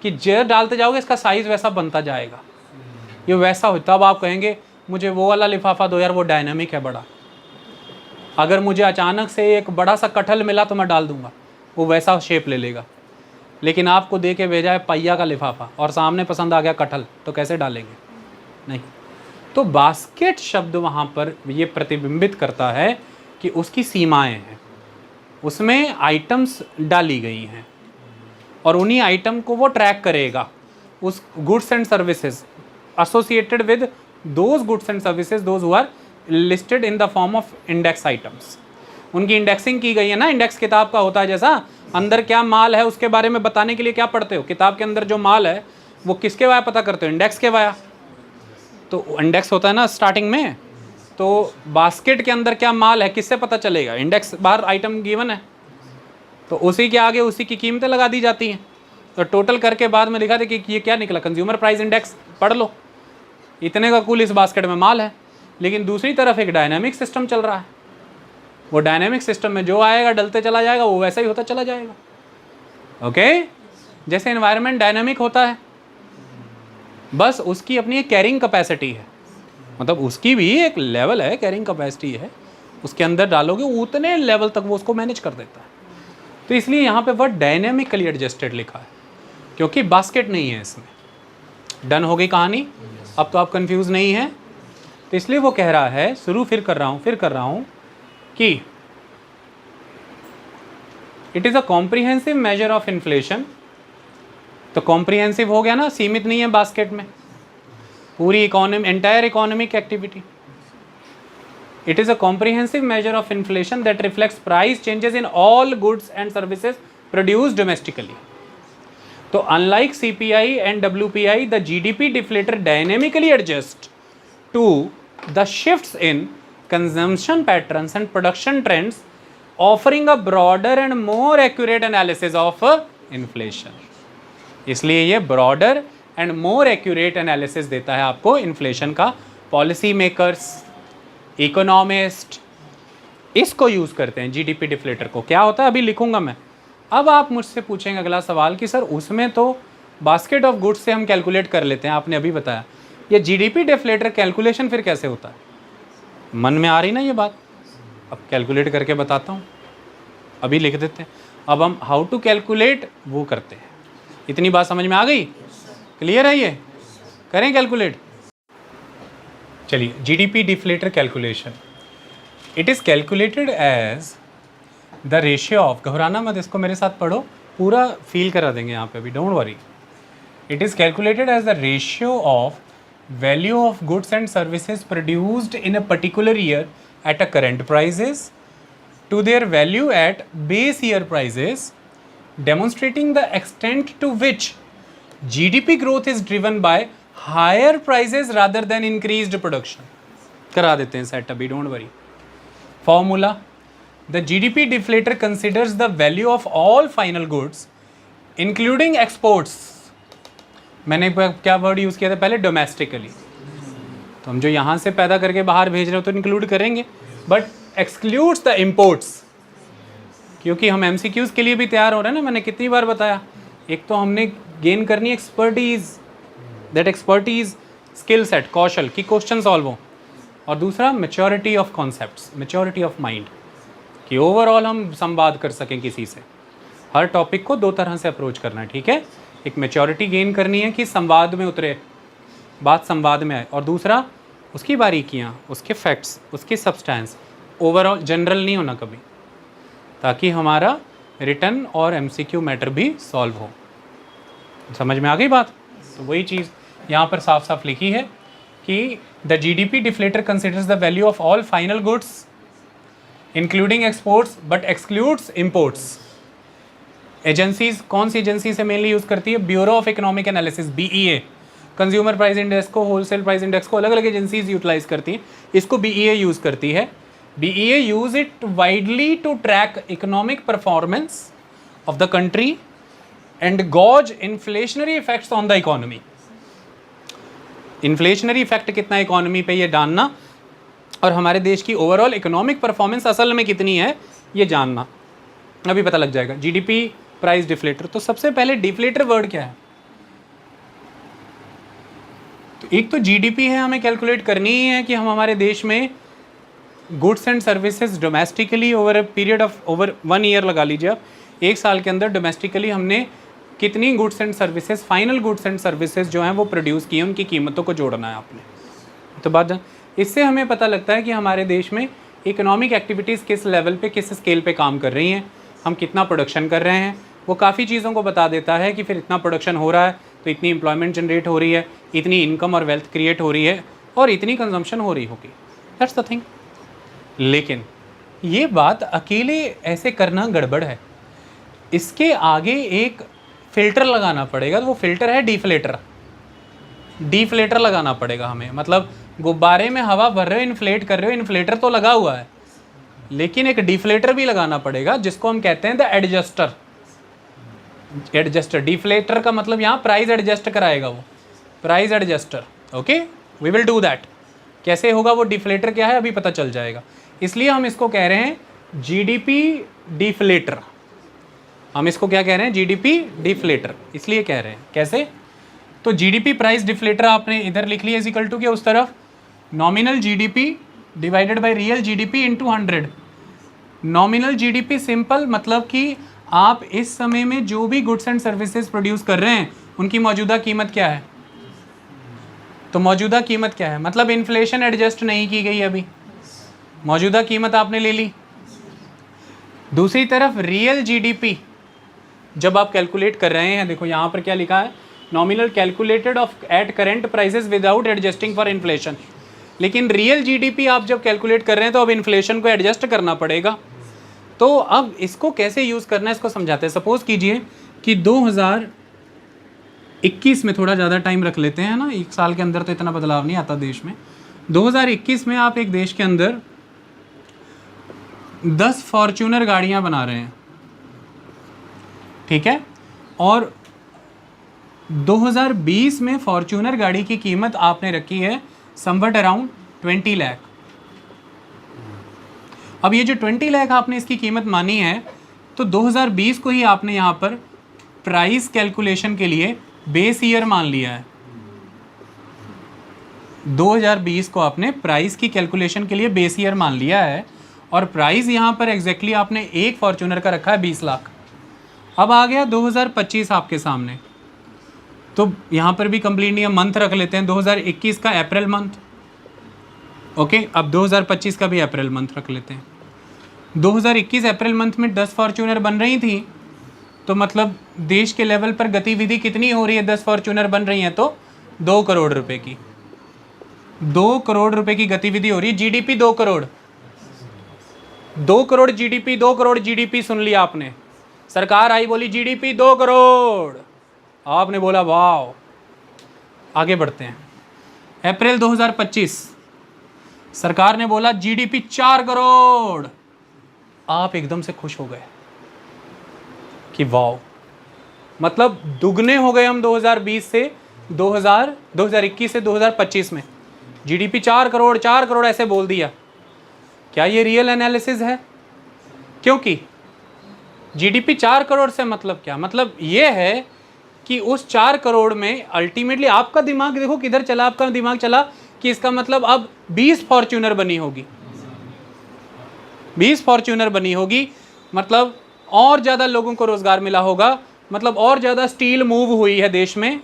कि जो डालते जाओगे इसका साइज वैसा बनता जाएगा, ये वैसा हो, तब आप कहेंगे मुझे वो वाला लिफाफा दो यार, वो डायनामिक है बड़ा। अगर मुझे अचानक से एक बड़ा सा कटहल मिला तो मैं डाल दूंगा, वो वैसा शेप ले लेगा। लेकिन आपको दे के भेजा है पहिया का लिफाफा और सामने पसंद आ गया कटहल, तो कैसे डालेंगे? नहीं। तो बास्केट शब्द वहाँ पर ये प्रतिबिंबित करता है कि उसकी सीमाएं हैं, उसमें आइटम्स डाली गई हैं और उन्हीं आइटम को वो ट्रैक करेगा। उस goods and services associated with those goods and services those who are listed in the form of index items, उनकी इंडेक्सिंग की गई है ना। इंडेक्स किताब का होता है, जैसा अंदर क्या माल है उसके बारे में बताने के लिए क्या पढ़ते हो, किताब के अंदर जो माल है वो किसके वाया पता करते हो, इंडेक्स के वाया। तो इंडेक्स होता है ना स्टार्टिंग में, तो बास्केट के अंदर क्या माल है किससे पता चलेगा, इंडेक्स बाहर आइटम गिवन है, तो उसी के आगे उसी की कीमतें लगा दी जाती हैं। तो टोटल करके बाद में लिखा था कि ये क्या निकला, कंज्यूमर प्राइस इंडेक्स, पढ़ लो, इतने का कुल इस बास्केट में माल है। लेकिन दूसरी तरफ एक डायनामिक सिस्टम चल रहा है, वो डायनामिक सिस्टम में जो आएगा डलते चला जाएगा, वो वैसा ही होता चला जाएगा। ओके, जैसे एनवायरनमेंट डायनामिक होता है, बस उसकी अपनी एक कैरिंग कैपेसिटी है, मतलब उसकी भी एक लेवल है, कैरिंग कैपेसिटी है, उसके अंदर डालोगे उतने लेवल तक वो उसको मैनेज कर देता है। तो इसलिए यहाँ पे वर्ड डायनेमिकली एडजस्टेड लिखा है, क्योंकि बास्केट नहीं है इसमें। डन हो गई कहानी, अब तो आप कंफ्यूज नहीं हैं। तो इसलिए वो कह रहा है, शुरू फिर कर रहा हूँ कि it is a comprehensive measure of inflation. तो कॉम्प्रिहेंसिव हो गया ना, सीमित नहीं है बास्केट में, पूरी economy, entire economic activity. It is a comprehensive measure of inflation that reflects price changes in all goods and services produced domestically. तो unlike CPI and WPI, the GDP deflator dynamically adjust to the shifts in consumption patterns and production trends, offering a broader and more accurate analysis of inflation। इसलिए ये broader and more accurate analysis देता है आपको inflation का। पॉलिसी मेकर्स, इकोनॉमिस्ट इसको यूज़ करते हैं GDP डिफ्लेटर को। क्या होता है अभी लिखूंगा मैं। अब आप मुझसे पूछेंगे अगला सवाल कि सर उसमें तो बास्केट ऑफ गुड्स से हम कैलकुलेट कर लेते हैं, आपने अभी बताया, ये GDP डिफ्लेटर कैलकुलेशन फिर कैसे होता है? मन में आ रही ना ये बात, अब कैलकुलेट करके बताता हूँ, अभी लिख देते हैं। अब हम हाउ टू कैलकुलेट वो करते हैं। इतनी बात समझ में आ गई? क्लियर है ये? करें कैलकुलेट? चलिए, GDP deflator calculation, it is calculated as the ratio of, घबराना मत, इसको मेरे साथ पढ़ो, पूरा फील करा देंगे यहाँ पे अभी, don't worry. It is calculated as the ratio of value of goods and services produced in a particular year at a current prices to their value at base year prices, demonstrating the extent to which GDP growth is driven by higher prices rather than increased production। करा देते हैं सेट अभी, don't worry. Formula, the GDP deflator considers the value of all final goods including exports। मैंने क्या वर्ड यूज़ किया था पहले, डोमेस्टिकली। तो हम जो यहाँ से पैदा करके बाहर भेज रहे हो तो इंक्लूड करेंगे, बट एक्सक्लूड्स द इम्पोर्ट्स, क्योंकि हम MCQs के लिए भी तैयार हो रहे हैं ना। मैंने कितनी बार बताया, एक तो हमने गेन करनी expertise, that expertise skill set, कौशल की क्वेश्चन सॉल्व हो, और दूसरा maturity of concepts, maturity of mind, कि ओवरऑल हम संवाद कर सकें किसी से। हर टॉपिक को दो तरह से अप्रोच करना है, ठीक है। एक मेच्योरिटी गेन करनी है कि संवाद में उतरे, बात संवाद में आए, और दूसरा उसकी बारीकियाँ, उसके फैक्ट्स, उसकी सब्सटेंस, ओवरऑल जनरल नहीं होना कभी, ताकि हमारा रिटर्न और MCQ मैटर भी सॉल्व हो। समझ में आ गई बात? तो वही चीज़ यहाँ पर साफ साफ लिखी है कि the GDP deflator considers the value of all final goods including exports but excludes imports. Agencies कौन सी एजेंसी से मेनली यूज़ करती है? Bureau of economic analysis, BEA। Consumer price index को, होलसेल प्राइस इंडेक्स को अलग अलग एजेंसीज यूटिलाइज करती हैं, इसको BEA यूज़ करती है। BEA use it widely to track economic performance of the country and gauge inflationary effects on the economy. Inflationary effect कितना इकोनॉमी पे ये जानना, और हमारे देश की ओवरऑल इकोनॉमिक परफॉर्मेंस असल में कितनी है ये जानना, अभी पता लग जाएगा। GDP price deflator. तो सबसे पहले डिफ्लेटर वर्ड क्या है? तो एक तो GDP है, हमें कैलकुलेट करनी ही है कि हम हमारे देश में goods and services domestically over a period of over 1 year लगा लीजिए आप, 1 साल के अंदर डोमेस्टिकली हमने कितनी goods and services, final goods and services जो हैं वो प्रोड्यूस किए, उनकी कीमतों को जोड़ना है आपने। तो बात इससे हमें पता लगता है कि हमारे देश में इकोनॉमिक एक्टिविटीज़ किस लेवल पे, किस स्केल पे काम कर रही हैं, हम कितना प्रोडक्शन कर रहे हैं। वो काफ़ी चीज़ों को बता देता है कि फिर इतना प्रोडक्शन हो रहा है तो इतनी एम्प्लॉयमेंट जनरेट हो रही है, इतनी इनकम और वेल्थ क्रिएट हो रही है, और इतनी कंजम्पशन हो रही होगी। That's the thing. लेकिन ये बात अकेले ऐसे करना गड़बड़ है, इसके आगे एक फ़िल्टर लगाना पड़ेगा। तो वो फ़िल्टर है डिफ्लेटर। डिफ्लेटर लगाना पड़ेगा हमें, मतलब गुब्बारे में हवा भर रहे हो, इन्फ्लेट कर रहे हो, इन्फ्लेटर तो लगा हुआ है, लेकिन एक डिफ्लेटर भी लगाना पड़ेगा जिसको हम कहते हैं द एडजस्टर। एडजस्टर, डिफ्लेटर का मतलब यहाँ प्राइस एडजस्ट कराएगा वो, price adjuster. Okay, we will do that. कैसे होगा वो डिफ्लेटर क्या है अभी पता चल जाएगा। इसलिए हम इसको कह रहे हैं GDP डिफ्लेटर। हम इसको क्या कह रहे हैं? GDP deflator. इसलिए कह रहे हैं कैसे? तो GDP प्राइस डिफ्लेटर आपने इधर लिख लिया, इज इक्वल टू क्या उस तरफ, nominal GDP divided by real GDP into 100। Nominal GDP simple मतलब कि आप इस समय में जो भी गुड्स एंड सर्विसेज प्रोड्यूस कर रहे हैं उनकी मौजूदा कीमत क्या है। तो मौजूदा कीमत क्या है? मतलब इन्फ्लेशन एडजस्ट नहीं की गई अभी, मौजूदा कीमत आपने ले ली। दूसरी तरफ रियल GDP जब आप कैलकुलेट कर रहे हैं, देखो यहाँ पर क्या लिखा है, nominal calculated of at current prices without adjusting for inflation. लेकिन रियल GDP आप जब कैलकुलेट कर रहे हैं तो अब इन्फ्लेशन को एडजस्ट करना पड़ेगा। तो अब इसको कैसे यूज़ करना है इसको समझाते हैं। सपोज़ कीजिए कि 2021 में, थोड़ा ज़्यादा टाइम रख लेते हैं ना, 1 साल के अंदर तो इतना बदलाव नहीं आता देश में। 2021 में आप एक देश के अंदर 10 फॉर्च्यूनर गाड़ियाँ बना रहे हैं, ठीक है, और 2020 में फॉर्च्यूनर गाड़ी की कीमत आपने रखी है समवट अराउंड 20 लाख। अब ये जो 20 लाख आपने इसकी कीमत मानी है, तो 2020 को ही आपने यहाँ पर प्राइस कैलकुलेशन के लिए बेस ईयर मान लिया है। 2020 को आपने प्राइस की कैलकुलेशन के लिए बेस ईयर मान लिया है, और प्राइस यहाँ पर एग्जैक्टली आपने एक फॉर्च्यूनर का रखा है 20 लाख। अब आ गया 2025 आपके सामने, तो यहाँ पर भी कंप्लीट नहीं, मंथ रख लेते हैं 2021 का अप्रैल मंथ। ओके, अब 2025 का भी अप्रैल मंथ रख लेते हैं। 2021 अप्रैल मंथ में 10 फॉर्च्यूनर बन रही थी, तो मतलब देश के लेवल पर गतिविधि कितनी हो रही है? 10 फॉर्च्यूनर बन रही हैं तो 2 करोड़ रुपए की, 2 करोड़ रुपए की गतिविधि हो रही है। GDP 2 crore, 2 crore GDP, 2 crore GDP सुन लिया आपने। सरकार आई बोली GDP 2 करोड़, आपने बोला वाह। आगे बढ़ते हैं, अप्रैल 2025 सरकार ने बोला GDP 4 करोड़, आप एकदम से खुश हो गए कि वाह, मतलब दुगने हो गए हम 2020 से 2021 से 2025 में। GDP 4 करोड़, 4 करोड़ ऐसे बोल दिया। क्या ये रियल एनालिसिस है? क्योंकि GDP 4 करोड़ से मतलब क्या, मतलब ये है कि उस 4 करोड़ में अल्टीमेटली आपका दिमाग देखो किधर चला, आपका दिमाग चला कि इसका मतलब अब 20 फॉर्च्यूनर बनी होगी, 20 फॉर्च्यूनर बनी होगी, मतलब और ज़्यादा लोगों को रोज़गार मिला होगा, मतलब और ज़्यादा स्टील मूव हुई है देश में,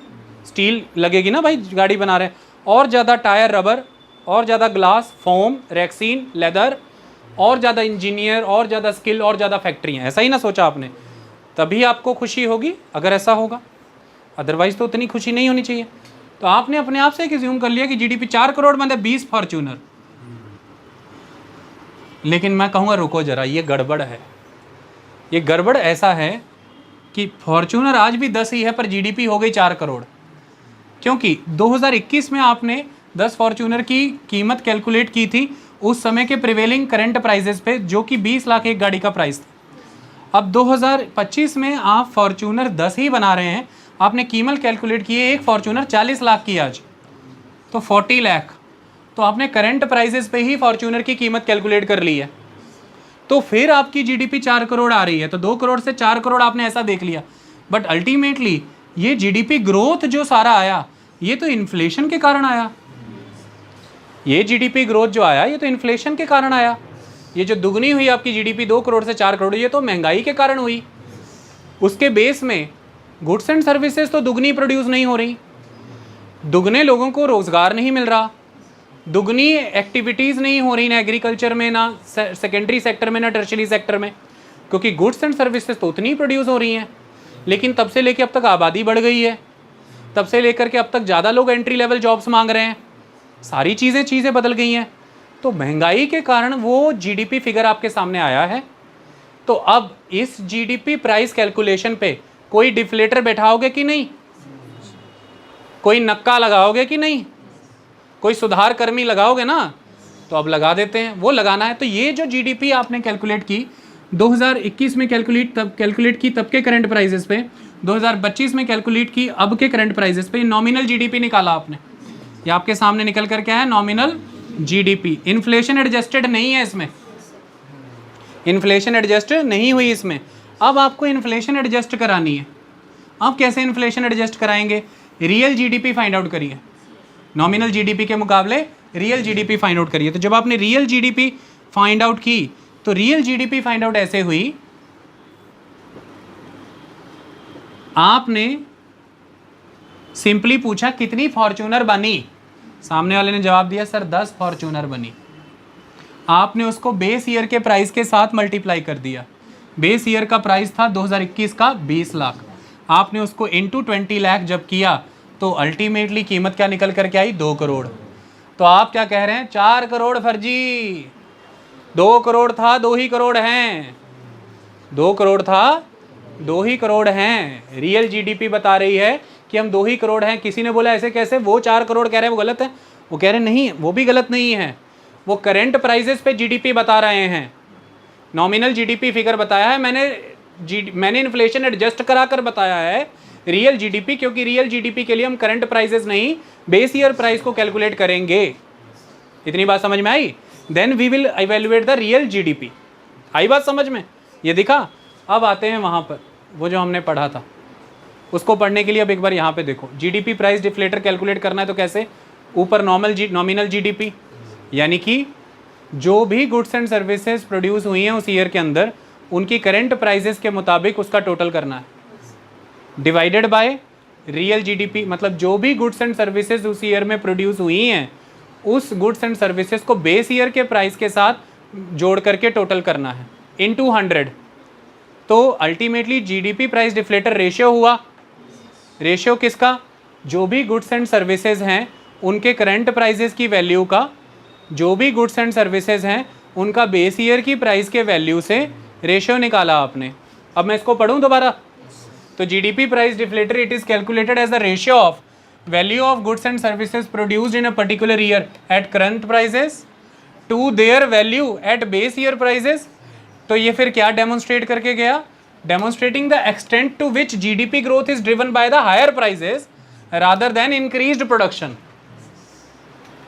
स्टील लगेगी ना भाई, गाड़ी बना रहे हैं, और ज़्यादा टायर रबर, और ज़्यादा ग्लास, फोम, रेक्सीन, लेदर, और ज़्यादा इंजीनियर, और ज़्यादा स्किल, और ज़्यादा फैक्ट्रियाँ। ऐसा ही ना सोचा आपने? तभी आपको खुशी होगी अगर ऐसा होगा, अदरवाइज़ तो उतनी खुशी नहीं होनी चाहिए। तो आपने अपने आप से एक अज्यूम कर लिया कि GDP 4 करोड़ मतलब 20 फॉर्च्यूनर। लेकिन मैं कहूँगा रुको ज़रा, ये गड़बड़ है। ये गड़बड़ ऐसा है कि फॉर्च्यूनर आज भी 10 ही है पर जीडीपी हो गई 4 करोड़, क्योंकि 2021 में आपने 10 फॉर्च्यूनर की कीमत कैलकुलेट की थी उस समय के प्रिवेलिंग करंट प्राइजेस पे, जो कि 20 लाख एक गाड़ी का प्राइस था। अब 2025 में आप फॉर्च्यूनर 10 ही बना रहे हैं, आपने कीमत कैलकुलेट की है एक फॉर्च्यूनर 40 लाख की आज, तो 40 लाख, तो आपने करंट प्राइजेस पे ही फॉर्च्यूनर की कीमत कैलकुलेट कर ली है। तो फिर आपकी जीडीपी 4 करोड़ आ रही है, तो 2 करोड़ से 4 करोड़ आपने ऐसा देख लिया, बट अल्टीमेटली ये जीडीपी ग्रोथ जो सारा आया ये तो इन्फ्लेशन के कारण आया। ये जीडीपी ग्रोथ जो आया ये तो इन्फ्लेशन के कारण आया। ये जो दुगनी हुई आपकी जीडीपी 2 करोड़ से 4 करोड़, ये तो महंगाई के कारण हुई। उसके बेस में गुड्स एंड सर्विसेज तो दुगनी प्रोड्यूस नहीं हो रही, दुगने लोगों को रोजगार नहीं मिल रहा, दुगनी एक्टिविटीज़ नहीं हो रही, ना एग्रीकल्चर में, ना सेकेंडरी सेक्टर में, ना टर्शरी सेक्टर में, क्योंकि गुड्स एंड सर्विसेज तो उतनी प्रोड्यूस हो रही हैं। लेकिन तब से लेकर अब तक आबादी बढ़ गई है, तब से लेकर के अब तक ज़्यादा लोग एंट्री लेवल जॉब्स मांग रहे हैं, सारी चीज़ें बदल गई हैं। तो महंगाई के कारण वो जीडीपी फिगर आपके सामने आया है। तो अब इस जीडीपी प्राइस कैलकुलेशन पे कोई डिफ्लेटर बैठाओगे कि नहीं, कोई नक्का लगाओगे कि नहीं, कोई सुधार कर्मी लगाओगे ना? तो अब लगा देते हैं, वो लगाना है। तो ये जो जीडीपी आपने कैलकुलेट की 2021 में कैलकुलेट की तब के करंट प्राइजेस पे, 2025 में कैलकुलेट की अब के करंट प्राइजेस पे, नॉमिनल जीडीपी निकाला आपने। ये आपके सामने निकल कर क्या है, नॉमिनल जीडीपी। इन्फ्लेशन एडजस्टेड नहीं है इसमें, इन्फ्लेशन एडजस्ट नहीं हुई इसमें। अब आपको इन्फ्लेशन एडजस्ट करानी है। अब कैसे इन्फ्लेशन एडजस्ट कराएंगे? रियल जीडीपी फाइंड आउट करिए, नॉमिनल जीडीपी के मुकाबले रियल जीडीपी फाइंड आउट करिए। तो जब आपने रियल जीडीपी फाइंड आउट की तो रियल जीडीपी फाइंड आउट ऐसे हुई, आपने सिंपली पूछा कितनी फॉर्च्यूनर बनी, सामने वाले ने जवाब दिया सर 10 फॉर्च्यूनर बनी। आपने उसको बेस ईयर के प्राइस के साथ मल्टीप्लाई कर दिया। बेस ईयर का प्राइस था 2021 का 20 लाख, आपने उसको इंटू 20 लाख जब किया तो अल्टीमेटली कीमत क्या निकल करके आई, 2 करोड़। तो आप क्या कह रहे हैं, 4 करोड़ फर्जी, 2 करोड़ था 2 ही करोड़ हैं, 2 करोड़ था 2 ही करोड़ हैं। रियल जीडीपी बता रही है कि हम 2 ही करोड़ हैं। किसी ने बोला ऐसे कैसे, वो 4 करोड़ कह रहे हैं वो गलत है, वो कह रहे नहीं वो भी गलत नहीं है, वो करंट प्राइजेस पे जीडीपी बता रहे हैं। नॉमिनल जीडीपी फिगर बताया है मैंने इन्फ्लेशन एडजस्ट करा कर बताया है रियल जीडीपी, क्योंकि रियल जीडीपी के लिए हम करंट प्राइजेस नहीं बेस ईयर प्राइस को कैलकुलेट करेंगे। इतनी बात समझ में आई? Then we will evaluate the real GDP. आई बात समझ में? ये दिखा। अब आते हैं वहाँ पर, वो जो हमने पढ़ा था उसको पढ़ने के लिए अब एक बार यहाँ पे देखो। जीडीपी प्राइस डिफ्लेटर कैलकुलेट करना है तो कैसे, ऊपर नॉमिनल जीडीपी, यानी कि जो भी गुड्स एंड सर्विसेज प्रोड्यूस हुई हैं उस ईयर के अंदर उनकी करंट प्राइजेस के मुताबिक उसका टोटल करना है, डिवाइडेड बाय रियल जीडीपी, मतलब जो भी गुड्स एंड सर्विसेज उस ईयर में प्रोड्यूस हुई हैं उस गुड्स एंड सर्विसेज को बेस ईयर के प्राइस के साथ जोड़ करके टोटल करना है, इनटू 100। तो ultimately GDP price deflator ratio हुआ। रेशियो किसका? जो भी गुड्स एंड सर्विसेज हैं उनके करंट प्राइजेस की वैल्यू का, जो भी गुड्स एंड सर्विसेज हैं उनका बेस ईयर की प्राइस के वैल्यू से रेशियो निकाला आपने। अब मैं इसको पढ़ूं दोबारा। तो GDP price deflator it is calculated as the ratio of value of goods and services produced in a particular year at current prices to their value at base year prices. तो ये फिर क्या डेमोन्स्ट्रेट करके गया, demonstrating the extent to which GDP growth is driven by the higher prices rather than increased production.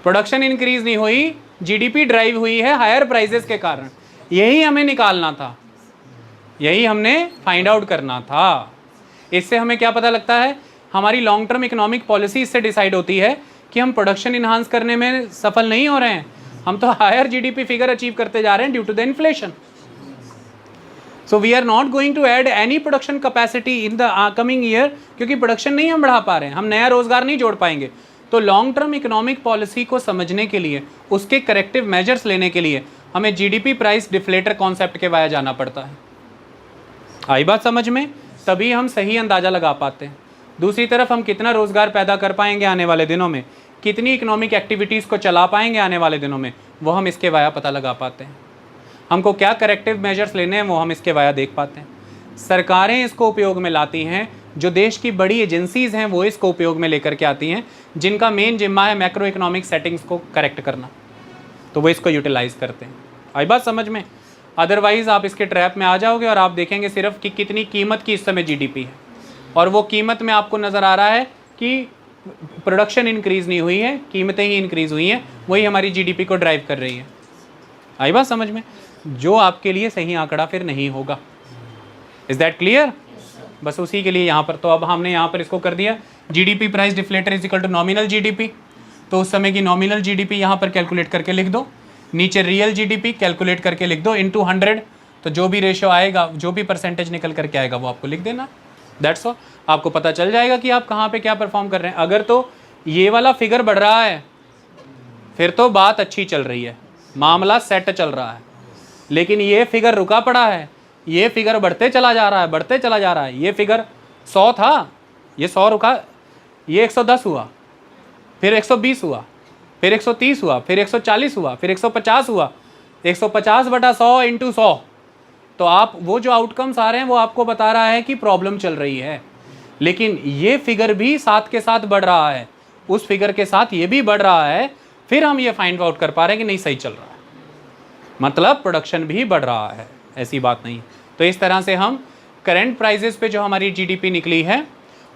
Production increase नहीं हुई, जीडीपी ड्राइव हुई है हायर प्राइसेस के कारण। यही हमें निकालना था, यही हमने फाइंड आउट करना था। इससे हमें क्या पता लगता है, हमारी लॉन्ग टर्म इकोनॉमिक पॉलिसी इससे डिसाइड होती है कि हम प्रोडक्शन इन्हांस करने में सफल नहीं हो रहे हैं, हम तो हायर जीडीपी फिगर अचीव करते जा रहे हैं due to the inflation. So we are not going to add any production capacity in the coming year, क्योंकि प्रोडक्शन नहीं हम बढ़ा पा रहे हैं, हम नया रोजगार नहीं जोड़ पाएंगे। तो लॉन्ग टर्म इकोनॉमिक पॉलिसी को समझने के लिए, उसके करेक्टिव मेजर्स लेने के लिए हमें जीडीपी प्राइस डिफ्लेटर कॉन्सेप्ट के वाया जाना पड़ता है। आई बात समझ में? तभी हम सही अंदाज़ा लगा पाते हैं। दूसरी तरफ हम कितना रोज़गार पैदा कर पाएंगे आने वाले दिनों में, कितनी इकोनॉमिक एक्टिविटीज़ को चला पाएंगे आने वाले दिनों में, वो हम इसके वाया पता लगा पाते हैं। हमको क्या करेक्टिव मेजर्स लेने हैं वो हम इसके वाया देख पाते हैं। सरकारें इसको उपयोग में लाती हैं, जो देश की बड़ी एजेंसीज़ हैं वो इसको उपयोग में लेकर के आती हैं, जिनका मेन जिम्मा है मैक्रो इकोनॉमिक सेटिंग्स को करेक्ट करना, तो वो इसको यूटिलाइज करते हैं। आई बात समझ में? अदरवाइज़ आप इसके ट्रैप में आ जाओगे और आप देखेंगे सिर्फ कि कितनी कीमत की इस समय जीडीपी है, और वो कीमत में आपको नज़र आ रहा है कि प्रोडक्शन इंक्रीज़ नहीं हुई है, कीमतें ही इंक्रीज़ हुई हैं, वही हमारी जीडीपी को ड्राइव कर रही है। आई बात समझ में? जो आपके लिए सही आंकड़ा फिर नहीं होगा। Is that clear? बस उसी के लिए यहाँ पर, तो अब हमने यहाँ पर इसको कर दिया GDP price deflator is equal to nominal GDP. तो उस समय की नॉमिनल जीडीपी यहाँ पर कैलकुलेट करके लिख दो, नीचे रियल जीडीपी कैलकुलेट करके लिख दो इनटू 100। तो जो भी रेशियो आएगा, जो भी परसेंटेज निकल करके आएगा वो आपको लिख देना। That's all. आपको पता चल जाएगा कि आप कहाँ पे क्या परफॉर्म कर रहे हैं। अगर तो ये वाला फिगर बढ़ रहा है फिर तो बात अच्छी चल रही है, मामला सेट चल रहा है। लेकिन ये फिगर रुका पड़ा है, ये फिगर बढ़ते चला जा रहा है, बढ़ते चला जा रहा है। ये फिगर 100 था, ये 100 रुका, ये 110 हुआ, फिर 120 हुआ, फिर 130 हुआ, फिर 140 हुआ, फिर 150 हुआ। 150/100 इंटू 100। तो आप वो जो आउटकम्स आ रहे हैं वो आपको बता रहा है कि प्रॉब्लम चल रही है। लेकिन ये फिगर भी साथ के साथ बढ़ रहा है, उस फिगर के साथ ये भी बढ़ रहा है, फिर हम ये फाइंड आउट कर पा रहे हैं कि नहीं सही चल रहा है, मतलब प्रोडक्शन भी बढ़ रहा है, ऐसी बात नहीं। तो इस तरह से हम करंट प्राइजेस पे जो हमारी जीडीपी निकली है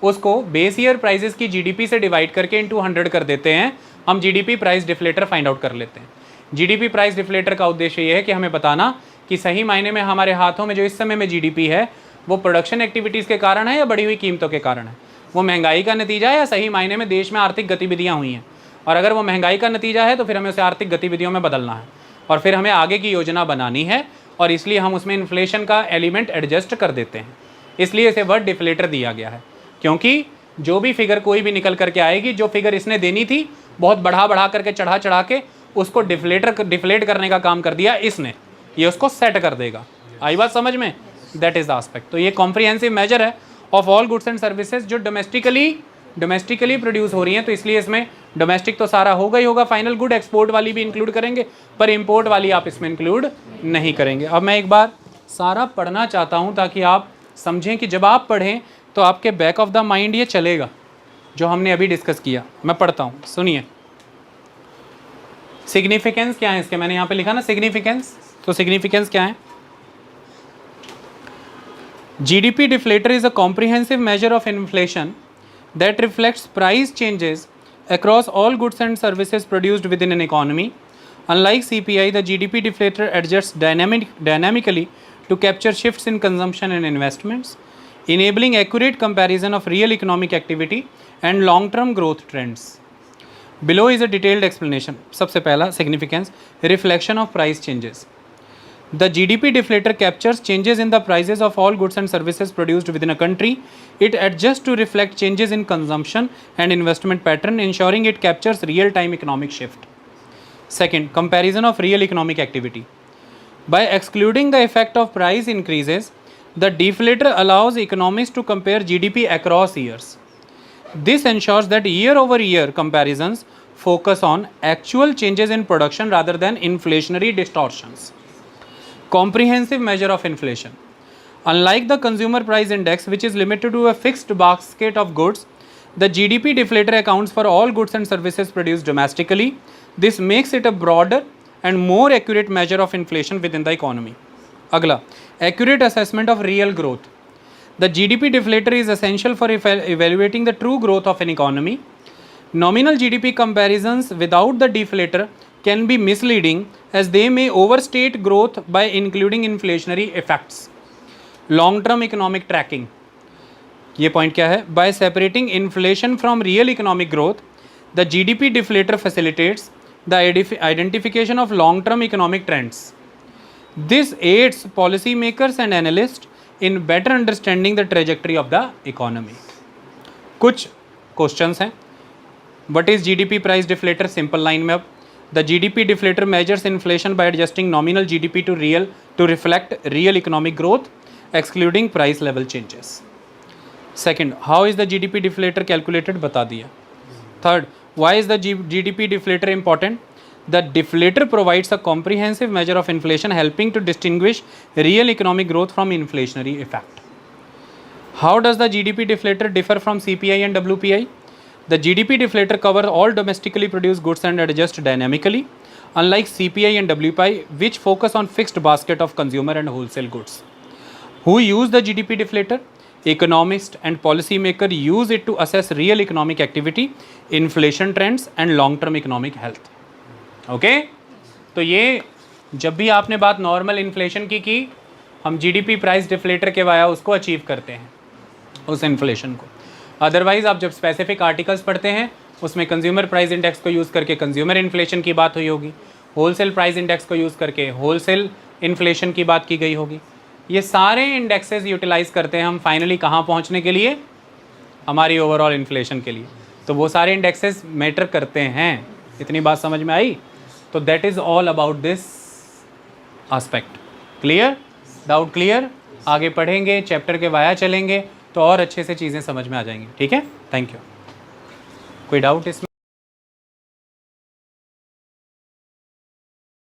उसको बेस ईयर प्राइजेस की जीडीपी से डिवाइड करके इनटू 100 कर देते हैं, हम GDP price deflator find out कर लेते हैं। जीडीपी प्राइस डिफ्लेटर का उद्देश्य ये है कि हमें बताना कि सही मायने में हमारे हाथों में जो इस समय में जीडीपी है वो प्रोडक्शन एक्टिविटीज़ के कारण है या बढ़ी हुई कीमतों के कारण है, वो महंगाई का नतीजा है या सही मायने में देश में आर्थिक गतिविधियाँ हुई हैं। और अगर वो महंगाई का नतीजा है तो फिर हमें उसे आर्थिक गतिविधियों में बदलना है और फिर हमें आगे की योजना बनानी है, और इसलिए हम उसमें इन्फ्लेशन का एलिमेंट एडजस्ट कर देते हैं। इसलिए इसे वर्ड डिफ्लेटर दिया गया है, क्योंकि जो भी फिगर कोई भी निकल करके आएगी, जो फिगर इसने देनी थी बहुत बढ़ा करके चढ़ा के उसको डिफ्लेट करने का काम कर दिया इसने, ये उसको सेट कर देगा। आई बात समझ में? That is the aspect. तो ये कॉम्प्रिहेंसिव मेजर है of all goods and services जो डोमेस्टिकली प्रोड्यूस हो रही हैं। तो इसलिए इसमें डोमेस्टिक तो सारा होगा ही होगा, फाइनल गुड, एक्सपोर्ट वाली भी इंक्लूड करेंगे, पर इंपोर्ट वाली आप इसमें इंक्लूड नहीं करेंगे। अब मैं एक बार सारा पढ़ना चाहता हूँ ताकि आप समझें कि जब आप पढ़ें तो आपके बैक ऑफ द माइंड ये चलेगा जो हमने अभी डिस्कस किया। मैं पढ़ता हूँ, सुनिए। सिग्निफिकेंस क्या है इसके, मैंने यहाँ पे लिखा ना सिग्निफिकेंस, तो सिग्निफिकेंस क्या है? GDP deflator is a comprehensive measure of inflation that reflects price changes across all goods and services produced within an economy. Unlike CPI, the GDP deflator adjusts dynamically to capture shifts in consumption and investments, enabling accurate comparison of real economic activity and long-term growth trends. Below is a detailed explanation. सबसे पहला significance, reflection of price changes. The GDP deflator captures changes in the prices of all goods and services produced within a country. It adjusts to reflect changes in consumption and investment pattern, ensuring it captures real-time economic shift. Second, comparison of real economic activity. By excluding the effect of price increases, the deflator allows economists to compare GDP across years. This ensures that year-over-year comparisons focus on actual changes in production rather than inflationary distortions. Comprehensive measure of inflation. Unlike the consumer price index, which is limited to a fixed basket of goods, the GDP deflator accounts for all goods and services produced domestically. This makes it a broader and more accurate measure of inflation within the economy. Agla, accurate assessment of real growth. The GDP deflator is essential for evaluating the true growth of an economy. Nominal GDP comparisons without the deflator can be misleading as they may overstate growth by including inflationary effects. Long-term economic tracking. ये पॉइंट क्या है? By separating inflation from real economic growth, the GDP deflator facilitates the identification of long-term economic trends. This aids policymakers and analysts in better understanding the trajectory of the economy. कुछ क्वेश्चंस हैं. What is GDP price deflator? Simple line में अब the GDP deflator measures inflation by adjusting nominal GDP to reflect real economic growth, excluding price level changes. Second, how is the GDP deflator calculated? बता दिया. Third, why is the GDP deflator important? The deflator provides a comprehensive measure of inflation, helping to distinguish real economic growth from inflationary effect. How does the GDP deflator differ from CPI and WPI? The GDP deflator covers all domestically produced goods and adjusts dynamically, unlike CPI and WPI, which focus on fixed basket of consumer and wholesale goods. Who use the GDP deflator? Economists and policymakers use it to assess real economic activity, inflation trends and long-term economic health. Okay तो ये जब भी आपने बात नॉर्मल इन्फ्लेशन की हम जीडीपी प्राइस डिफ्लेटर के वाया उसको अचीव करते हैं उस इन्फ्लेशन को. अदरवाइज़ आप जब स्पेसिफिक आर्टिकल्स पढ़ते हैं उसमें कंज्यूमर प्राइस इंडेक्स को यूज़ करके कंज्यूमर इन्फ्लेशन की बात हुई होगी, होलसेल प्राइस इंडेक्स को यूज़ करके होलसेल इन्फ्लेशन की बात की गई होगी. ये सारे इंडेक्सेस यूटिलाइज़ करते हैं हम फाइनली कहाँ पहुँचने के लिए, हमारी ओवरऑल इन्फ्लेशन के लिए. तो वो सारे इंडेक्सेस मैटर करते हैं. इतनी बात समझ में आई? तो that is all about this aspect. Clear? Doubt clear? आगे पढ़ेंगे, चैप्टर के वाया चलेंगे तो और अच्छे से चीज़ें समझ में आ जाएंगी. ठीक है, थैंक यू. कोई डाउट इसमें?